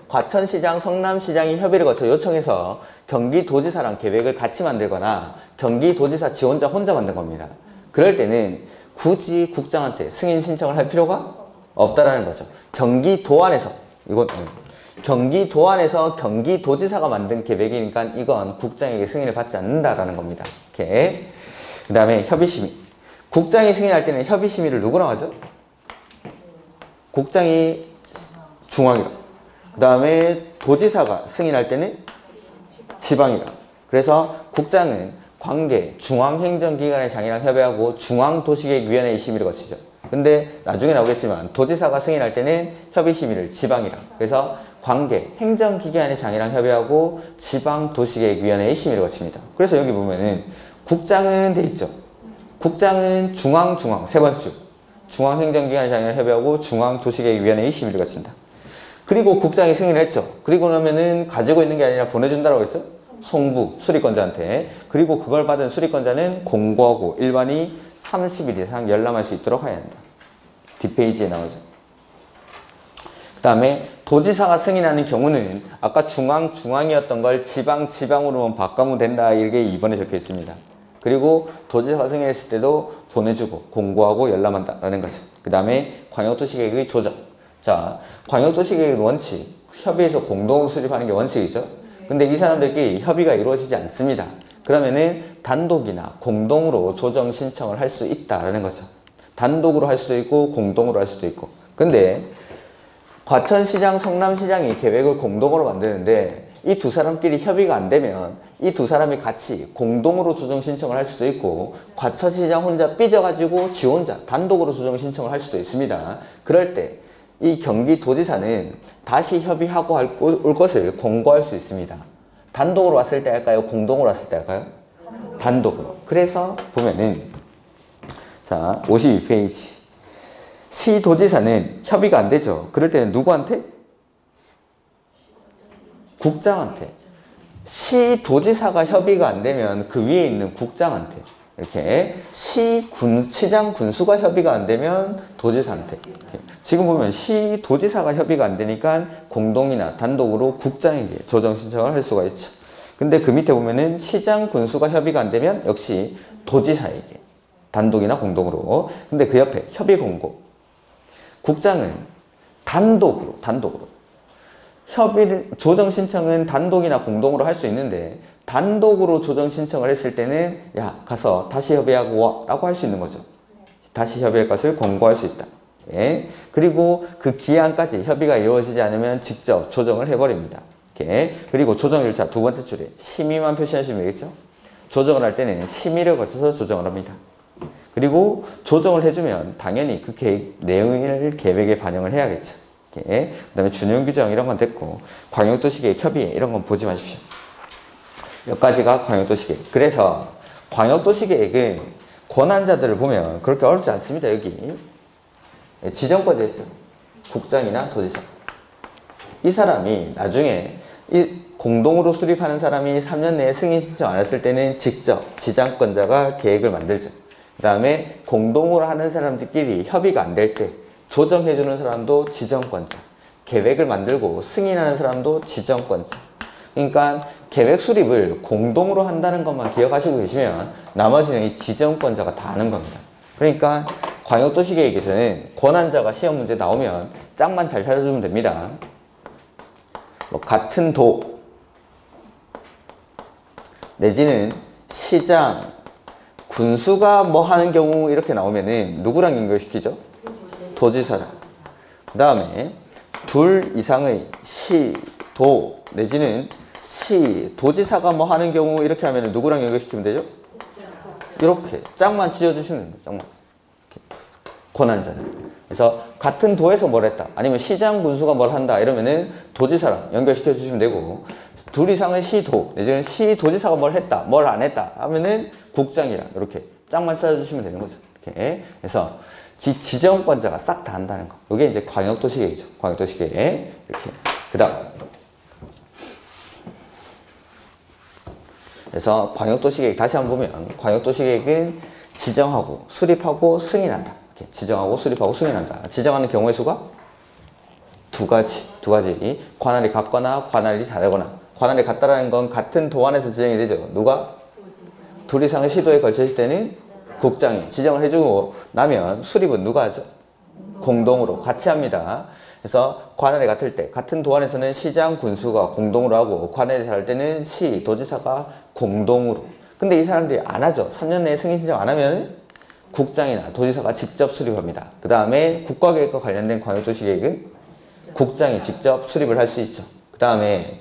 과천시장, 성남시장이 협의를 거쳐 요청해서 경기도지사랑 계획을 같이 만들거나 경기도지사 지원자 혼자 만든 겁니다. 그럴 때는 굳이 국장한테 승인 신청을 할 필요가 없다라는 거죠. 경기도 안에서 경기도지사가 만든 계획이니까 이건 국장에게 승인을 받지 않는다라는 겁니다. 이렇게. 그 다음에 협의심의. 국장이 승인할 때는 협의심의를 누구랑 하죠? 국장이 중앙이라. 그 다음에 도지사가 승인할 때는 지방이라. 그래서 국장은 관계 중앙행정기관의 장이랑 협의하고 중앙도시계획위원회의 심의를 거치죠. 근데 나중에 나오겠지만 도지사가 승인할 때는 협의심의를 지방이라. 그래서 관계 행정기관의 장이랑 협의하고 지방도시계획위원회의 심의를 거칩니다. 그래서 여기 보면은 국장은 돼 있죠. 국장은 중앙 세 번째 줄. 중앙행정기관의 장이랑 협의하고 중앙도시계획위원회의 심의를 거친다. 그리고 국장이 승인을 했죠. 그리고 나면은 가지고 있는 게 아니라 보내준다라고 했어요. 송부, 수립권자한테. 그리고 그걸 받은 수립권자는 공고하고 일반이 30일 이상 열람할 수 있도록 해야 한다. 뒷페이지에 나오죠. 그 다음에 도지사가 승인하는 경우는 아까 중앙이었던 걸 지방으로만 바꾸면 된다. 이게 2번에 적혀 있습니다. 그리고 도지사가 승인했을 때도 보내주고 공고하고 열람한다라는 거죠. 그 다음에 광역도시계획의 조정. 자, 광역도시계획 원칙, 협의해서 공동으로 수립하는 게 원칙이죠. 근데 이 사람들끼리 협의가 이루어지지 않습니다. 그러면은 단독이나 공동으로 조정 신청을 할 수 있다라는 거죠. 단독으로 할 수도 있고 공동으로 할 수도 있고. 근데 과천시장, 성남시장이 계획을 공동으로 만드는데 이 두 사람끼리 협의가 안 되면 이 두 사람이 같이 공동으로 조정 신청을 할 수도 있고 과천시장 혼자 삐져가지고 지 혼자 단독으로 조정 신청을 할 수도 있습니다. 그럴 때 이 경기도지사는 다시 협의하고 올 것을 공고할 수 있습니다. 단독으로 왔을 때 할까요? 공동으로 왔을 때 할까요? 단독으로. 그래서 보면은 자 52페이지 시도지사는 협의가 안 되죠. 그럴 때는 누구한테? 국장한테. 시도지사가 협의가 안 되면 그 위에 있는 국장한테. 이렇게 시장 군수가 협의가 안 되면 도지사한테. 이렇게. 지금 보면 시도지사가 협의가 안 되니까 공동이나 단독으로 국장에게 조정 신청을 할 수가 있죠. 근데 그 밑에 보면은 시장 군수가 협의가 안 되면 역시 도지사에게 단독이나 공동으로. 근데 그 옆에 협의 공고. 국장은 단독으로 조정 신청은 단독이나 공동으로 할 수 있는데 단독으로 조정 신청을 했을 때는 야 가서 다시 협의하고 와 라고 할 수 있는 거죠. 다시 협의할 것을 권고할 수 있다. 예. 그리고 그 기한까지 협의가 이루어지지 않으면 직접 조정을 해버립니다. 이렇게. 그리고 조정 절차 두 번째 줄에 심의만 표시하시면 되겠죠. 조정을 할 때는 심의를 거쳐서 조정을 합니다. 그리고 조정을 해주면 당연히 그 계획 내용을 계획에 반영을 해야겠죠. 그 다음에 준용 규정 이런 건 됐고 광역도시계획 협의회 이런 건 보지 마십시오. 몇 가지가 광역도시계획. 그래서 광역도시계획은 권한자들을 보면 그렇게 어렵지 않습니다. 여기 지정권자 있죠. 국장이나 도지사. 이 사람이 나중에 이 공동으로 수립하는 사람이 3년 내에 승인 신청 안 했을 때는 직접 지정권자가 계획을 만들죠. 그 다음에 공동으로 하는 사람들끼리 협의가 안 될 때 조정해주는 사람도 지정권자, 계획을 만들고 승인하는 사람도 지정권자. 그러니까 계획 수립을 공동으로 한다는 것만 기억하시고 계시면 나머지는 이 지정권자가 다 하는 겁니다. 그러니까 광역도시계획에서는 권한자가 시험 문제 나오면 짝만 잘 찾아주면 됩니다. 뭐 같은 도 내지는 시장, 군수가 뭐 하는 경우 이렇게 나오면은 누구랑 연결시키죠? 도지사랑. 그 다음에 둘 이상의 시, 도 내지는 시, 도지사가 뭐 하는 경우 이렇게 하면은 누구랑 연결시키면 되죠? 이렇게 짝만 지어주시면 됩니다. 짝만. 권한자는. 그래서 같은 도에서 뭘 했다. 아니면 시장 군수가 뭘 한다. 이러면은 도지사랑 연결시켜 주시면 되고, 둘 이상의 시도 내지는 시도지사가 뭘 했다. 뭘 안 했다. 하면은 국장이랑 이렇게 짝만 찾아주시면 되는 거죠. 이렇게. 그래서 지정권자가 싹 다 한다는 거. 이게 이제 광역도시계획이죠. 광역도시계획. 이렇게. 그 다음. 그래서 광역도시계획 다시 한번 보면 광역도시계획은 지정하고 수립하고 승인한다. 이렇게 지정하고 수립하고 승인한다. 지정하는 경우의 수가 두 가지. 관할이 같거나 관할이 다르거나. 관할이 같다라는 건 같은 도 안에서 지정이 되죠. 누가? 둘 이상의 시도에 걸쳤을 때는 국장이 지정을 해주고 나면 수립은 누가 하죠? 공동으로 같이 합니다. 그래서 관할이 같을 때 같은 도 안에서는 시장 군수가 공동으로 하고 관할이 다를 때는 시 도지사가 공동으로. 근데 이 사람들이 안 하죠. 3년 내에 승인 신청 안 하면 국장이나 도지사가 직접 수립합니다. 그 다음에 국가계획과 관련된 광역도시계획은 국장이 직접 수립을 할 수 있죠. 그 다음에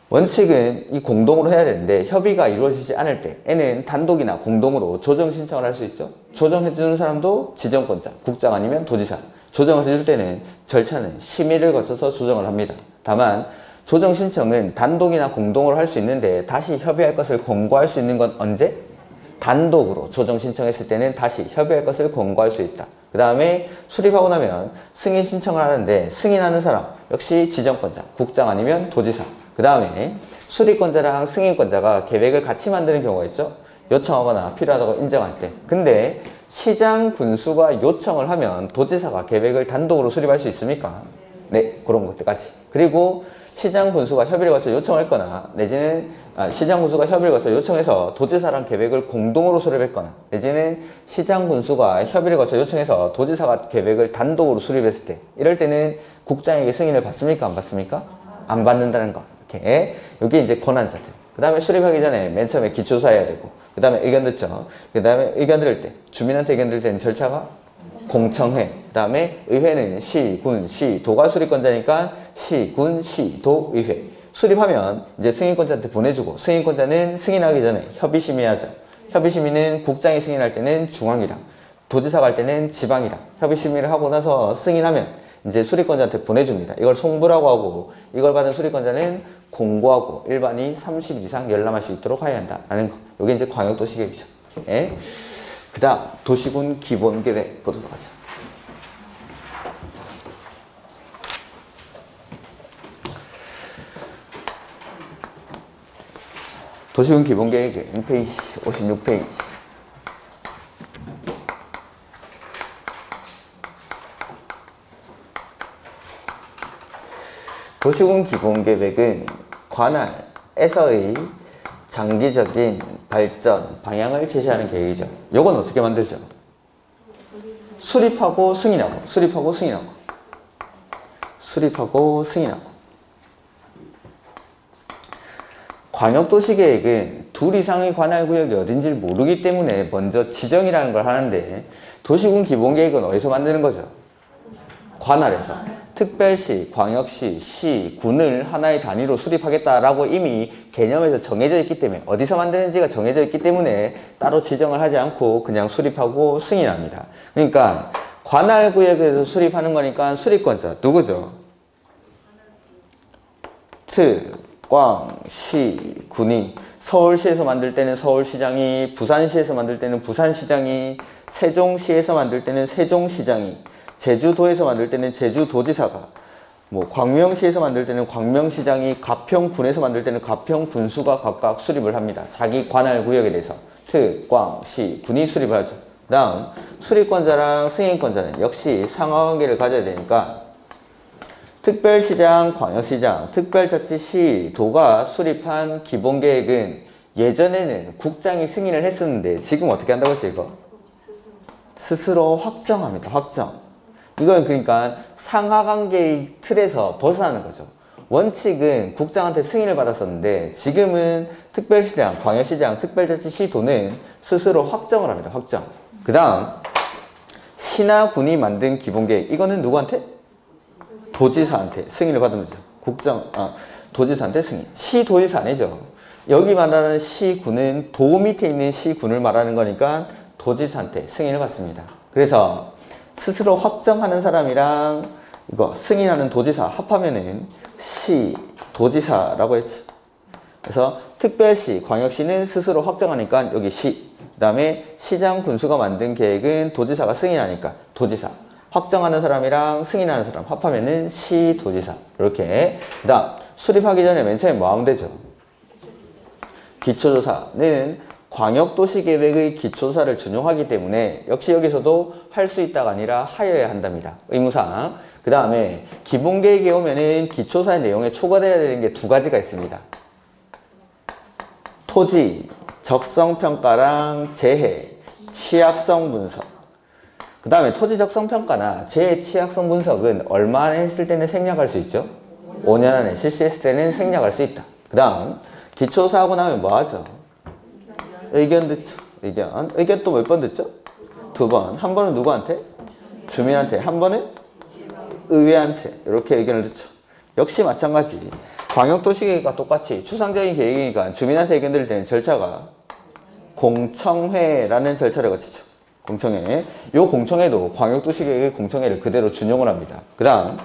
원칙은 이 공동으로 해야 되는데 협의가 이루어지지 않을 때 애는 단독이나 공동으로 조정 신청을 할 수 있죠. 조정해주는 사람도 지정권자, 국장 아니면 도지사. 조정을 해줄 때는 절차는 심의를 거쳐서 조정을 합니다. 다만 조정 신청은 단독이나 공동으로 할 수 있는데 다시 협의할 것을 권고할 수 있는 건 언제? 단독으로 조정 신청했을 때는 다시 협의할 것을 권고할 수 있다. 그 다음에 수립하고 나면 승인 신청을 하는데 승인하는 사람 역시 지정권자, 국장 아니면 도지사. 그 다음에 수립권자랑 승인권자가 계획을 같이 만드는 경우가 있죠. 요청하거나 필요하다고 인정할 때. 근데 시장 군수가 요청을 하면 도지사가 계획을 단독으로 수립할 수 있습니까? 네, 그런 것들까지. 그리고 시장 군수가 협의를 거쳐 요청했거나 내지는 시장 군수가 협의를 거쳐 요청해서 도지사랑 계획을 공동으로 수립했거나 내지는 시장 군수가 협의를 거쳐 요청해서 도지사가 계획을 단독으로 수립했을 때 이럴 때는 국장에게 승인을 받습니까? 안 받습니까? 안 받는다는 거. 이렇게. 이게 이제 권한자들. 그 다음에 수립하기 전에 맨 처음에 기초사해야 되고 그 다음에 의견 듣죠. 그 다음에 의견 들을 때 주민한테 의견 들을 때는 절차가 공청회. 그 다음에 의회는 시, 군, 시, 도가 수립권자니까 시, 군, 시, 도, 의회. 수립하면 이제 승인권자한테 보내주고 승인권자는 승인하기 전에 협의심의하죠. 협의심의는 국장이 승인할 때는 중앙이랑 도지사가 할 때는 지방이랑 협의심의를 하고 나서 승인하면 이제 수립권자한테 보내줍니다. 이걸 송부라고 하고 이걸 받은 수립권자는 공고하고 일반이 30일 이상 열람할 수 있도록 하여야 한다는 거. 이게 이제 광역도시계획이죠. 예. 그 다음 도시군 기본계획 보도록 하죠. 도시군 기본계획의 페이지 56페이지. 도시군 기본계획은 관할에서의 장기적인 발전 방향을 제시하는 계획이죠. 요건 어떻게 만들죠? 수립하고 승인하고 수립하고 승인하고 수립하고 승인하고. 광역도시계획은 둘 이상의 관할구역이 어딘지를 모르기 때문에 먼저 지정이라는 걸 하는데 도시군 기본계획은 어디서 만드는 거죠? 관할에서. 특별시, 광역시, 시, 군을 하나의 단위로 수립하겠다라고 이미 개념에서 정해져 있기 때문에 어디서 만드는지가 정해져 있기 때문에 따로 지정을 하지 않고 그냥 수립하고 승인합니다. 그러니까 관할구역에서 수립하는 거니까 수립권자 누구죠? 광, 시, 군이. 서울시에서 만들 때는 서울시장이, 부산시에서 만들 때는 부산시장이, 세종시에서 만들 때는 세종시장이, 제주도에서 만들 때는 제주도지사가, 뭐 광명시에서 만들 때는 광명시장이 가평군에서 만들 때는 가평군수가 각각 수립을 합니다. 자기 관할 구역에 대해서 특, 광, 시, 군이 수립을 하죠. 그 다음 수립권자랑 승인권자는 역시 상하관계를 가져야 되니까 특별시장, 광역시장, 특별자치시, 도가 수립한 기본계획은 예전에는 국장이 승인을 했었는데 지금 어떻게 한다고 했죠 이거? 스스로 확정합니다. 확정. 이건 그러니까 상하관계의 틀에서 벗어나는 거죠. 원칙은 국장한테 승인을 받았었는데 지금은 특별시장, 광역시장, 특별자치시, 도는 스스로 확정을 합니다. 확정. 그 다음 시나 군이 만든 기본계획 이거는 누구한테? 도지사한테 승인을 받으면 되죠. 도지사한테 승인. 시도지사 아니죠. 여기 말하는 시군은 도 밑에 있는 시군을 말하는 거니까 도지사한테 승인을 받습니다. 그래서 스스로 확정하는 사람이랑 이거 승인하는 도지사 합하면은 시도지사라고 했죠. 그래서 특별시, 광역시는 스스로 확정하니까 여기 시. 그 다음에 시장, 군수가 만든 계획은 도지사가 승인하니까 도지사. 확정하는 사람이랑 승인하는 사람 합하면은 시도지사. 이렇게. 그 다음 수립하기 전에 맨 처음에 뭐 하면 되죠? 기초조사는 광역도시계획의 기초조사를 준용하기 때문에 역시 여기서도 할 수 있다가 아니라 하여야 한답니다. 의무상. 그 다음에 기본계획에 오면은 기초조사의 내용에 초과되어야 되는 게 두 가지가 있습니다. 토지, 적성평가랑 재해, 취약성 분석. 그 다음에 토지 적성평가나 재해 취약성 분석은 얼마 안에 했을 때는 생략할 수 있죠? 5년 안에 실시했을 때는 생략할 수 있다. 그 다음 기초조사하고 나면 뭐 하죠? 의견 듣죠. 의견 또 몇 번 듣죠? 2번. 한 번은 누구한테? 주민한테. 한 번은 의회한테. 이렇게 의견을 듣죠. 역시 마찬가지. 광역도시계획과 똑같이 추상적인 계획이니까 주민한테 의견 들을 때는 절차가 공청회라는 절차를 거치죠. 공청회. 이 공청회도 광역도시계획의 공청회를 그대로 준용을 합니다. 그 다음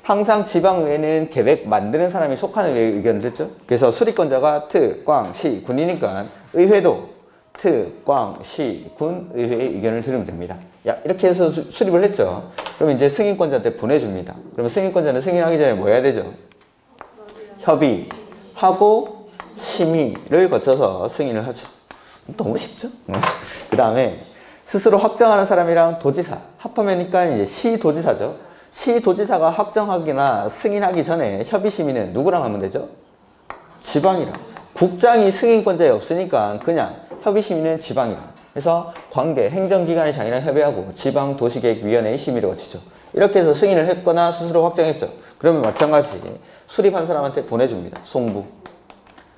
항상 지방의회는 계획 만드는 사람이 속하는 의회의 의견을 듣죠. 그래서 수립권자가 특, 광, 시, 군이니까 의회도 특, 광, 시, 군, 의회의 의견을 들으면 됩니다. 야, 이렇게 해서 수립을 했죠. 그럼 이제 승인권자한테 보내줍니다. 그러면 승인권자는 승인하기 전에 뭐 해야 되죠? 협의하고 심의를 거쳐서 승인을 하죠. 너무 쉽죠? 그 다음에 스스로 확정하는 사람이랑 도지사 합하면니까 이제 시도지사죠. 시도지사가 확정하기나 승인하기 전에 협의심의는 누구랑 하면 되죠? 지방이랑. 국장이 승인권자에 없으니까 그냥 협의심의는 지방이랑. 그래서 관계 행정기관의 장이랑 협의하고 지방도시계획위원회의 심의를 거치죠. 이렇게 해서 승인을 했거나 스스로 확정했죠. 그러면 마찬가지 수립한 사람한테 보내줍니다. 송부.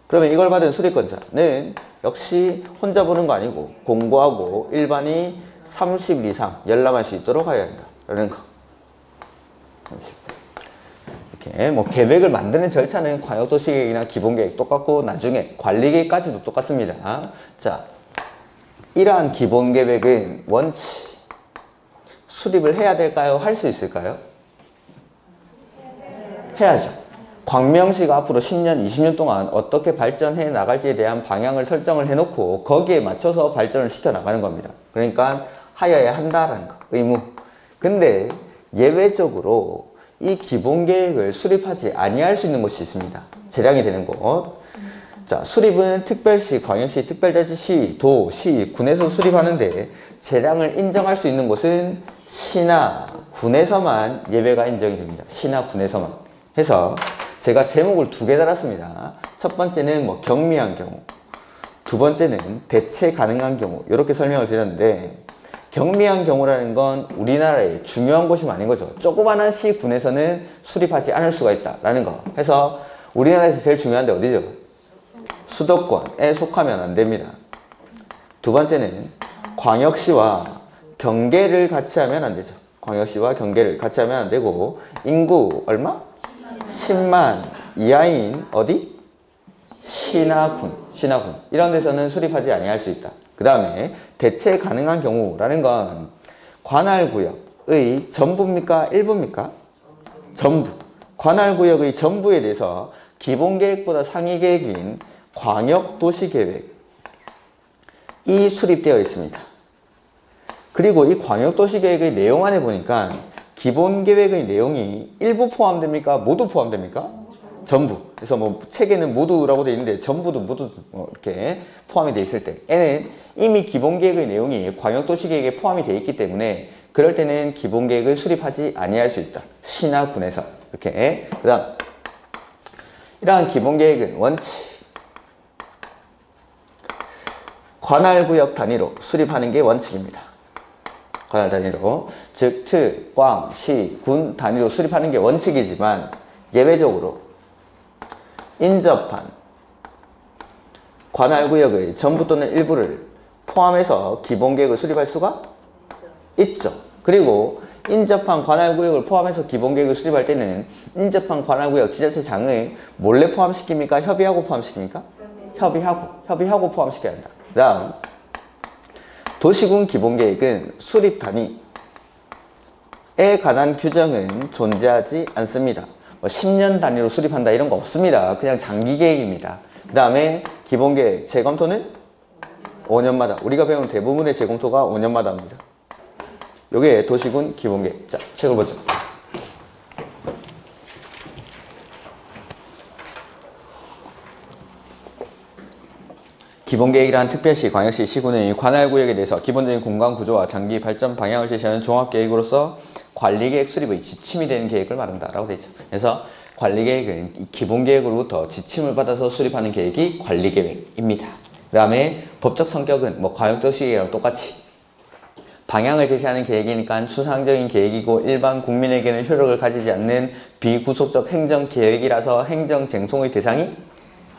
그러면 이걸 받은 수립권자는 역시 혼자 보는 거 아니고 공고하고 일반이 30일 이상 열람할 수 있도록 하여야 한다. 라는 거. 이렇게 뭐 계획을 만드는 절차는 광역도시계획이나 기본계획 똑같고 나중에 관리계획까지도 똑같습니다. 자, 이러한 기본계획은 원칙 수립을 해야 될까요? 할 수 있을까요? 해야죠. 광명시가 앞으로 10년, 20년 동안 어떻게 발전해 나갈지에 대한 방향을 설정을 해놓고 거기에 맞춰서 발전을 시켜 나가는 겁니다. 그러니까 하여야 한다라는 거, 의무. 근데 예외적으로 이 기본계획을 수립하지 아니할 수 있는 곳이 있습니다. 재량이 되는 곳. 자, 수립은 특별시, 광역시, 특별자치시, 도, 시, 군에서 수립하는데 재량을 인정할 수 있는 곳은 시나 군에서만 예외가 인정이 됩니다. 시나 군에서만. 해서 제가 제목을 2개 달았습니다. 첫 번째는 뭐 경미한 경우, 두 번째는 대체 가능한 경우. 이렇게 설명을 드렸는데 경미한 경우라는 건 우리나라의 중요한 곳이 아닌 거죠. 조그마한 시군에서는 수립하지 않을 수가 있다라는 거. 해서 우리나라에서 제일 중요한 데 어디죠? 수도권에 속하면 안 됩니다. 두 번째는 광역시와 경계를 같이 하면 안 되죠. 광역시와 경계를 같이 하면 안 되고 인구 얼마? 10만 이하인 어디? 시나군 이런 데서는 수립하지 아니할 수 있다. 그 다음에 대체 가능한 경우라는 건 관할구역의 전부입니까? 일부입니까? 전부. 관할구역의 전부에 대해서 기본계획보다 상위계획인 광역도시계획이 수립되어 있습니다. 그리고 이 광역도시계획의 내용 안에 보니까 기본 계획의 내용이 일부 포함됩니까? 모두 포함됩니까? 전부. 그래서 뭐 책에는 모두라고 되어 있는데 전부도 모두 이렇게 포함이 되어 있을 때 N은 이미 기본 계획의 내용이 광역도시 계획에 포함이 되어 있기 때문에 그럴 때는 기본 계획을 수립하지 아니할 수 있다. 시나 군에서 이렇게. 그다음 이러한 기본 계획은 원칙 관할구역 단위로 수립하는 게 원칙입니다. 관할 단위로 즉 트, 꽝, 시, 군 단위로 수립하는 게 원칙이지만 예외적으로 인접한 관할구역의 전부 또는 일부를 포함해서 기본계획을 수립할 수가 있죠. 그리고 인접한 관할구역을 포함해서 기본계획을 수립할 때는 인접한 관할구역 지자체장을 몰래 포함시킵니까? 협의하고 포함시킵니까? 협의하고 포함시켜야 한다. 그 다음 도시군 기본계획은 수립 단위에 관한 규정은 존재하지 않습니다. 뭐 10년 단위로 수립한다 이런 거 없습니다. 그냥 장기 계획입니다. 그 다음에 기본계획 재검토는 5년마다. 우리가 배운 대부분의 재검토가 5년마다 합니다. 요게 도시군 기본계획. 자, 책을 보죠. 기본계획이란 특별시, 광역시, 시군의 관할구역에 대해서 기본적인 공간구조와 장기 발전 방향을 제시하는 종합계획으로서 관리계획 수립의 지침이 되는 계획을 말한다 라고 되어 있죠. 그래서 관리계획은 기본계획으로부터 지침을 받아서 수립하는 계획이 관리계획입니다. 그 다음에 법적 성격은 뭐 광역도시계획이랑 똑같이 방향을 제시하는 계획이니까 추상적인 계획이고 일반 국민에게는 효력을 가지지 않는 비구속적 행정계획이라서 행정쟁송의 대상이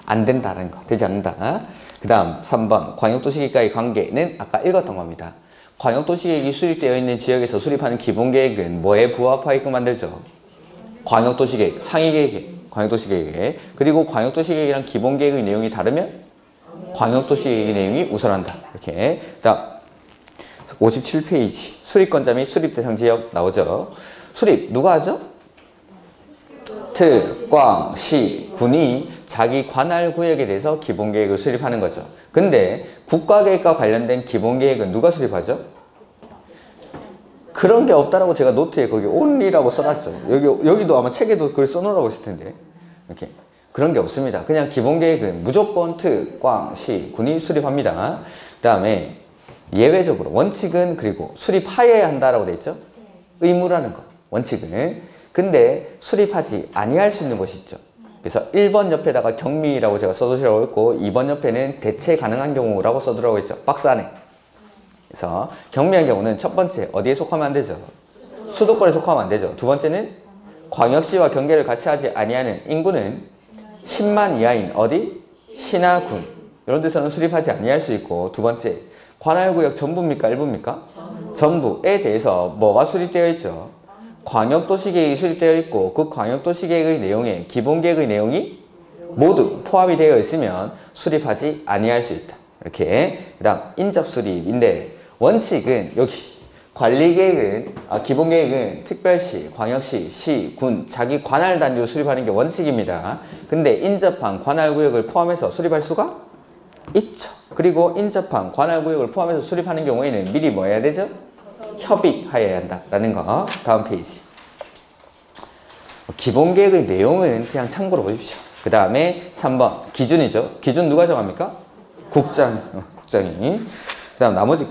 안 된다는 거, 되지 않는다. 그 다음 3번 광역도시계획과의 관계는 아까 읽었던 겁니다. 광역도시계획이 수립되어 있는 지역에서 수립하는 기본계획은 뭐에 부합하게끔 만들죠? 광역도시계획, 상위계획, 광역도시계획. 그리고 광역도시계획이랑 기본계획의 내용이 다르면 광역도시계획의 내용이 우선한다. 이렇게. 다음 57페이지 수립권자 및 수립대상 지역 나오죠. 수립 누가 하죠? 트, 꽝, 시, 군이 자기 관할구역에 대해서 기본계획을 수립하는 거죠. 근데 국가계획과 관련된 기본계획은 누가 수립하죠? 그런 게 없다라고 제가 노트에 거기 only라고 써놨죠. 여기도 아마 책에도 그걸 써놓으라고 했을 텐데. 이렇게. 그런 게 없습니다. 그냥 기본계획은 무조건 트, 꽝, 시, 군이 수립합니다. 그 다음에 예외적으로 원칙은 그리고 수립하여야 한다라고 돼 있죠. 의무라는 거. 원칙은. 근데 수립하지 아니할 수 있는 것이 있죠. 그래서 1번 옆에다가 경미라고 제가 써두시라고 했고 2번 옆에는 대체 가능한 경우라고 써두라고 했죠. 박스 안에. 그래서 경미한 경우는 첫 번째 어디에 속하면 안 되죠? 수도권에 속하면 안 되죠. 두 번째는 광역시와 경계를 같이 하지 아니하는 인구는 10만 이하인 어디? 시나 군 이런 데서는 수립하지 아니할 수 있고 두 번째 관할구역 전부입니까? 일부입니까? 전부에 대해서 뭐가 수립되어 있죠? 광역도시계획이 수립되어 있고 그 광역도시계획의 내용에 기본계획의 내용이 모두 포함이 되어 있으면 수립하지 아니할 수 있다. 이렇게. 그 다음 인접수립인데 원칙은 여기 관리계획은 기본계획은 특별시, 광역시, 시, 군 자기 관할 단위로 수립하는 게 원칙입니다. 근데 인접한 관할구역을 포함해서 수립할 수가 있죠. 그리고 인접한 관할구역을 포함해서 수립하는 경우에는 미리 뭐 해야 되죠? 협의하여야 한다라는 거. 다음 페이지. 기본계획의 내용은 그냥 참고로 보십시오. 그 다음에 3번 기준이죠. 기준 누가 정합니까? 국장이. 그 다음 나머지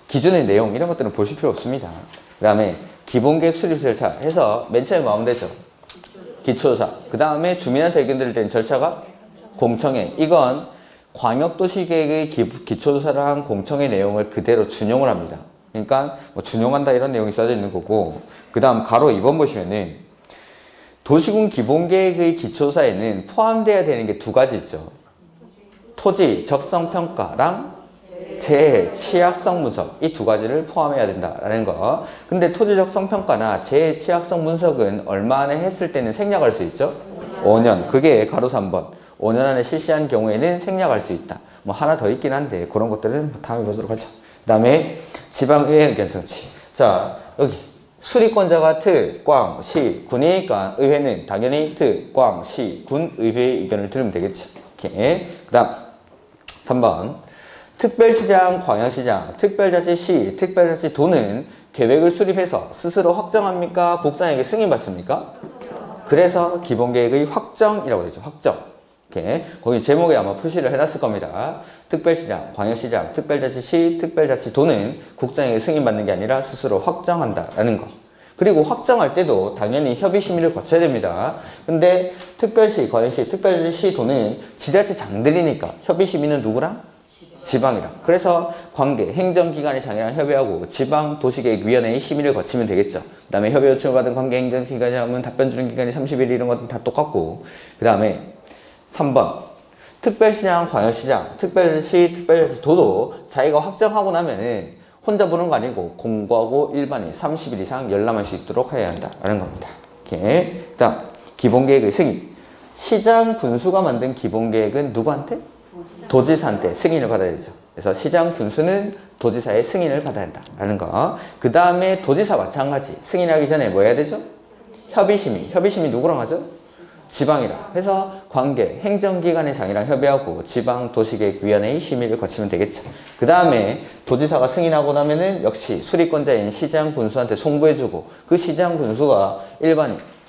기준의 내용 이런 것들은 보실 필요 없습니다. 그 다음에 기본계획 수립 절차 해서 맨 처음에 뭐 하면 되죠? 기초조사. 그 다음에 주민한테 의견 드릴 때는 절차가 공청회. 이건 광역도시계획의 기초조사를 한 공청회 내용을 그대로 준용을 합니다. 그러니까 뭐 준용한다 이런 내용이 써져 있는 거고 그 다음 가로 2번 보시면은 도시군 기본계획의 기초조사에는 포함되어야 되는 게 두 가지 있죠. 토지 적성평가랑 재해 취약성 분석 이 두 가지를 포함해야 된다라는 거. 근데 토지 적성평가나 재해 취약성 분석은 얼마 안에 했을 때는 생략할 수 있죠? 5년. 그게 가로 3번. 5년 안에 실시한 경우에는 생략할 수 있다. 뭐 하나 더 있긴 한데 그런 것들은 다음에 보도록 하죠. 그 다음에 지방의회 의견 청취. 자 여기 수립권자가 트, 꽝, 시, 군이니까 의회는 당연히 트, 꽝, 시, 군 의회의 의견을 들으면 되겠죠. 이렇게. 그 다음 3번 특별시장, 광역시장, 특별자치시, 특별자치도는 계획을 수립해서 스스로 확정합니까? 국장에게 승인받습니까? 그래서 기본계획의 확정이라고 되죠. 확정. 이렇게 거기 제목에 아마 표시를 해놨을 겁니다. 특별시장, 광역시장, 특별자치시, 특별자치도는 국장에게 승인받는 게 아니라 스스로 확정한다라는 거. 그리고 확정할 때도 당연히 협의심의를 거쳐야 됩니다. 근데 특별시, 광역시, 특별시도는 지자체장들이니까 협의심의는 누구랑? 지방이랑. 그래서 관계, 행정기관의 장이랑 협의하고 지방도시계획위원회의 심의를 거치면 되겠죠. 그 다음에 협의 요청을 받은 관계 행정기관이 하면 답변 주는 기간이 30일 이런 것도 다 똑같고. 그 다음에 3번 특별시장, 광역시장, 특별시, 특별도도 자기가 확정하고 나면은 혼자 보는 거 아니고 공고하고 일반인 30일 이상 열람할 수 있도록 해야 한다라는 겁니다. 이렇게. 그 다음 기본계획의 승인. 시장 군수가 만든 기본계획은 누구한테? 도지사한테 승인을 받아야 되죠. 그래서 시장 군수는 도지사의 승인을 받아야 한다라는 거. 그 다음에 도지사 마찬가지. 승인하기 전에 뭐 해야 되죠? 협의심의. 협의심의 누구랑 하죠? 지방이랑. 해서 관계, 행정기관의 장이랑 협의하고 지방도시계획위원회의 심의를 거치면 되겠죠. 그 다음에 도지사가 승인하고 나면은 역시 수립권자인 시장 군수한테 송부해주고 그 시장 군수가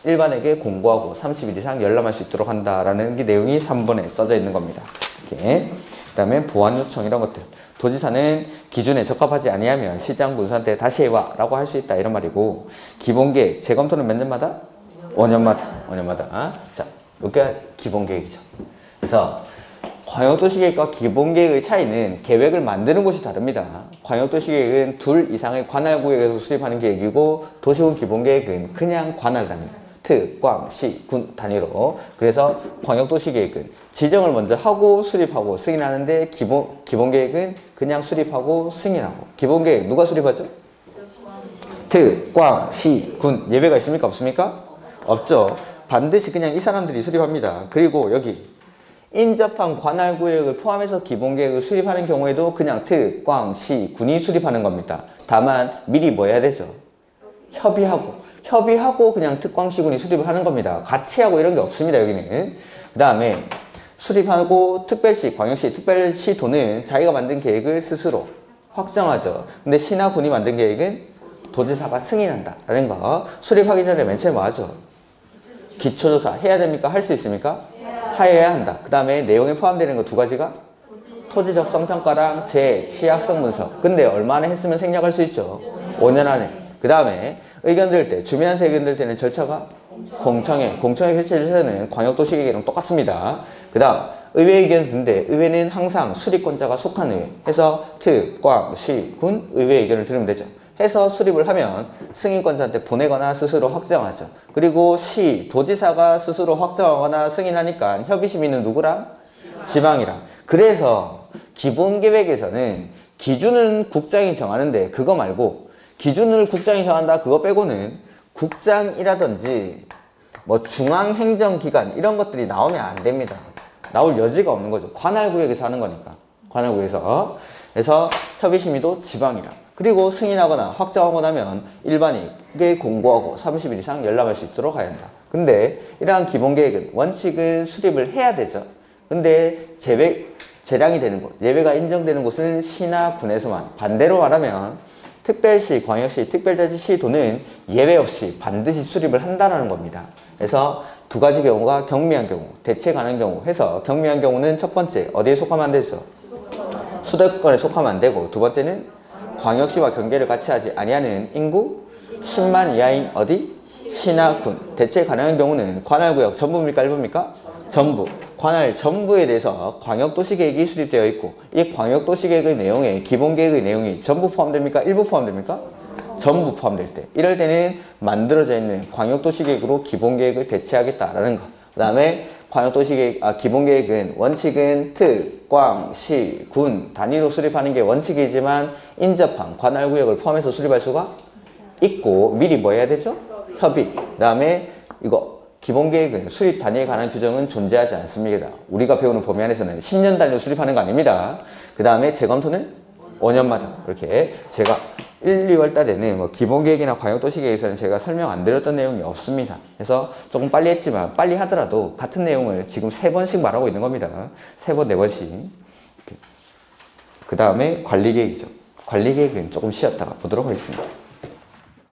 일반에게 공고하고 30일 이상 열람할 수 있도록 한다라는 게 내용이 3번에 써져 있는 겁니다. 이렇게. 그 다음에 보완 요청 이런 것들. 도지사는 기준에 적합하지 아니하면 시장 군수한테 다시 해와 라고 할 수 있다 이런 말이고 기본계획 재검토는 몇 년마다? 5년마다. 자, 이게 기본계획이죠. 그래서 광역도시계획과 기본계획의 차이는 계획을 만드는 곳이 다릅니다. 광역도시계획은 둘 이상의 관할구역에서 수립하는 계획이고 도시군 기본계획은 그냥 관할 단위. 특, 광, 시, 군 단위로. 그래서 광역도시계획은 지정을 먼저 하고 수립하고 승인하는데 기본계획은 그냥 수립하고 승인하고. 기본계획 누가 수립하죠? 특, 광, 시, 군. 예외가 있습니까? 없습니까? 없죠. 반드시 그냥 이 사람들이 수립합니다. 그리고 여기 인접한 관할구역을 포함해서 기본계획을 수립하는 경우에도 그냥 특, 광, 시, 군이 수립하는 겁니다. 다만 미리 뭐 해야 되죠? 협의하고 그냥 특광시군이 수립을 하는 겁니다. 같이 하고 이런 게 없습니다. 여기는. 그 다음에 수립하고 특별시, 광역시, 특별시도는 자기가 만든 계획을 스스로 확정하죠. 근데 시나 군이 만든 계획은 도지사가 승인한다 라는 거. 수립하기 전에 맨 처음에 뭐 하죠? 기초조사 해야 됩니까? 할 수 있습니까? 해야 한다. 그 다음에 내용에 포함되는 거 두 가지가 토지적 성평가랑 취약성 분석. 근데 얼마나 했으면 생략할 수 있죠? 5년 안에. 그 다음에 의견 드릴 때, 주민한테 의견 드릴 때는 절차가 공청회 개최 절차는 광역도시계획이랑 똑같습니다. 그 다음 의회 의견 듣는데 의회는 항상 수립권자가 속한 의회 해서 특, 광, 시, 군 의회 의견을 들으면 되죠. 해서 수립을 하면 승인권자한테 보내거나 스스로 확정하죠. 그리고 시, 도지사가 스스로 확정하거나 승인하니까 협의심의는 누구랑? 지방이랑. 그래서 기본계획에서는 기준은 국장이 정하는데 그거 말고 기준을 국장이 정한다 그거 빼고는 국장이라든지 뭐 중앙행정기관 이런 것들이 나오면 안 됩니다. 나올 여지가 없는 거죠. 관할구역에서 하는 거니까. 관할구역에서. 그래서 협의심의도 지방이랑. 그리고 승인하거나 확정하고 나면 일반인에게 공고하고 30일 이상 열람할 수 있도록 해야 한다. 근데 이러한 기본계획은 원칙은 수립을 해야 되죠. 근데 재량이 되는 곳, 예외가 인정되는 곳은 시나 군에서만. 반대로 말하면 특별시, 광역시, 특별자치시도는 예외 없이 반드시 수립을 한다는 겁니다. 그래서 두 가지 경우가 경미한 경우, 대체 가능한 경우 해서 경미한 경우는 첫 번째 어디에 속하면 안 되죠? 수도권에 속하면 안 되고 두 번째는 광역시와 경계를 같이 하지 아니하는 인구 10만 이하인 어디? 시나 군. 대체 가능한 경우는 관할구역 전부입니까? 일부입니까? 전부. 관할 전부에 대해서 광역도시계획이 수립되어 있고 이 광역도시계획의 내용에 기본계획의 내용이 전부 포함됩니까? 일부 포함됩니까? 전부 포함될 때. 이럴 때는 만들어져 있는 광역도시계획으로 기본계획을 대체하겠다라는 거. 그 다음에 기본계획은 원칙은 특, 광, 시, 군 단위로 수립하는 게 원칙이지만 인접한 관할구역을 포함해서 수립할 수가 있고 미리 뭐 해야 되죠? 협의. 그 다음에 이거 기본계획은 수립 단위에 관한 규정은 존재하지 않습니다. 우리가 배우는 범위 안에서는 10년 단위로 수립하는 거 아닙니다. 그 다음에 재검토는 5년마다. 이렇게 제가 1, 2월 달에는 뭐 기본계획이나 광역도시계획에서는 제가 설명 안 드렸던 내용이 없습니다. 그래서 조금 빨리 했지만 빨리 하더라도 같은 내용을 지금 3번씩 말하고 있는 겁니다. 3번, 4번씩. 그 다음에 관리계획이죠. 관리계획은 조금 쉬었다가 보도록 하겠습니다.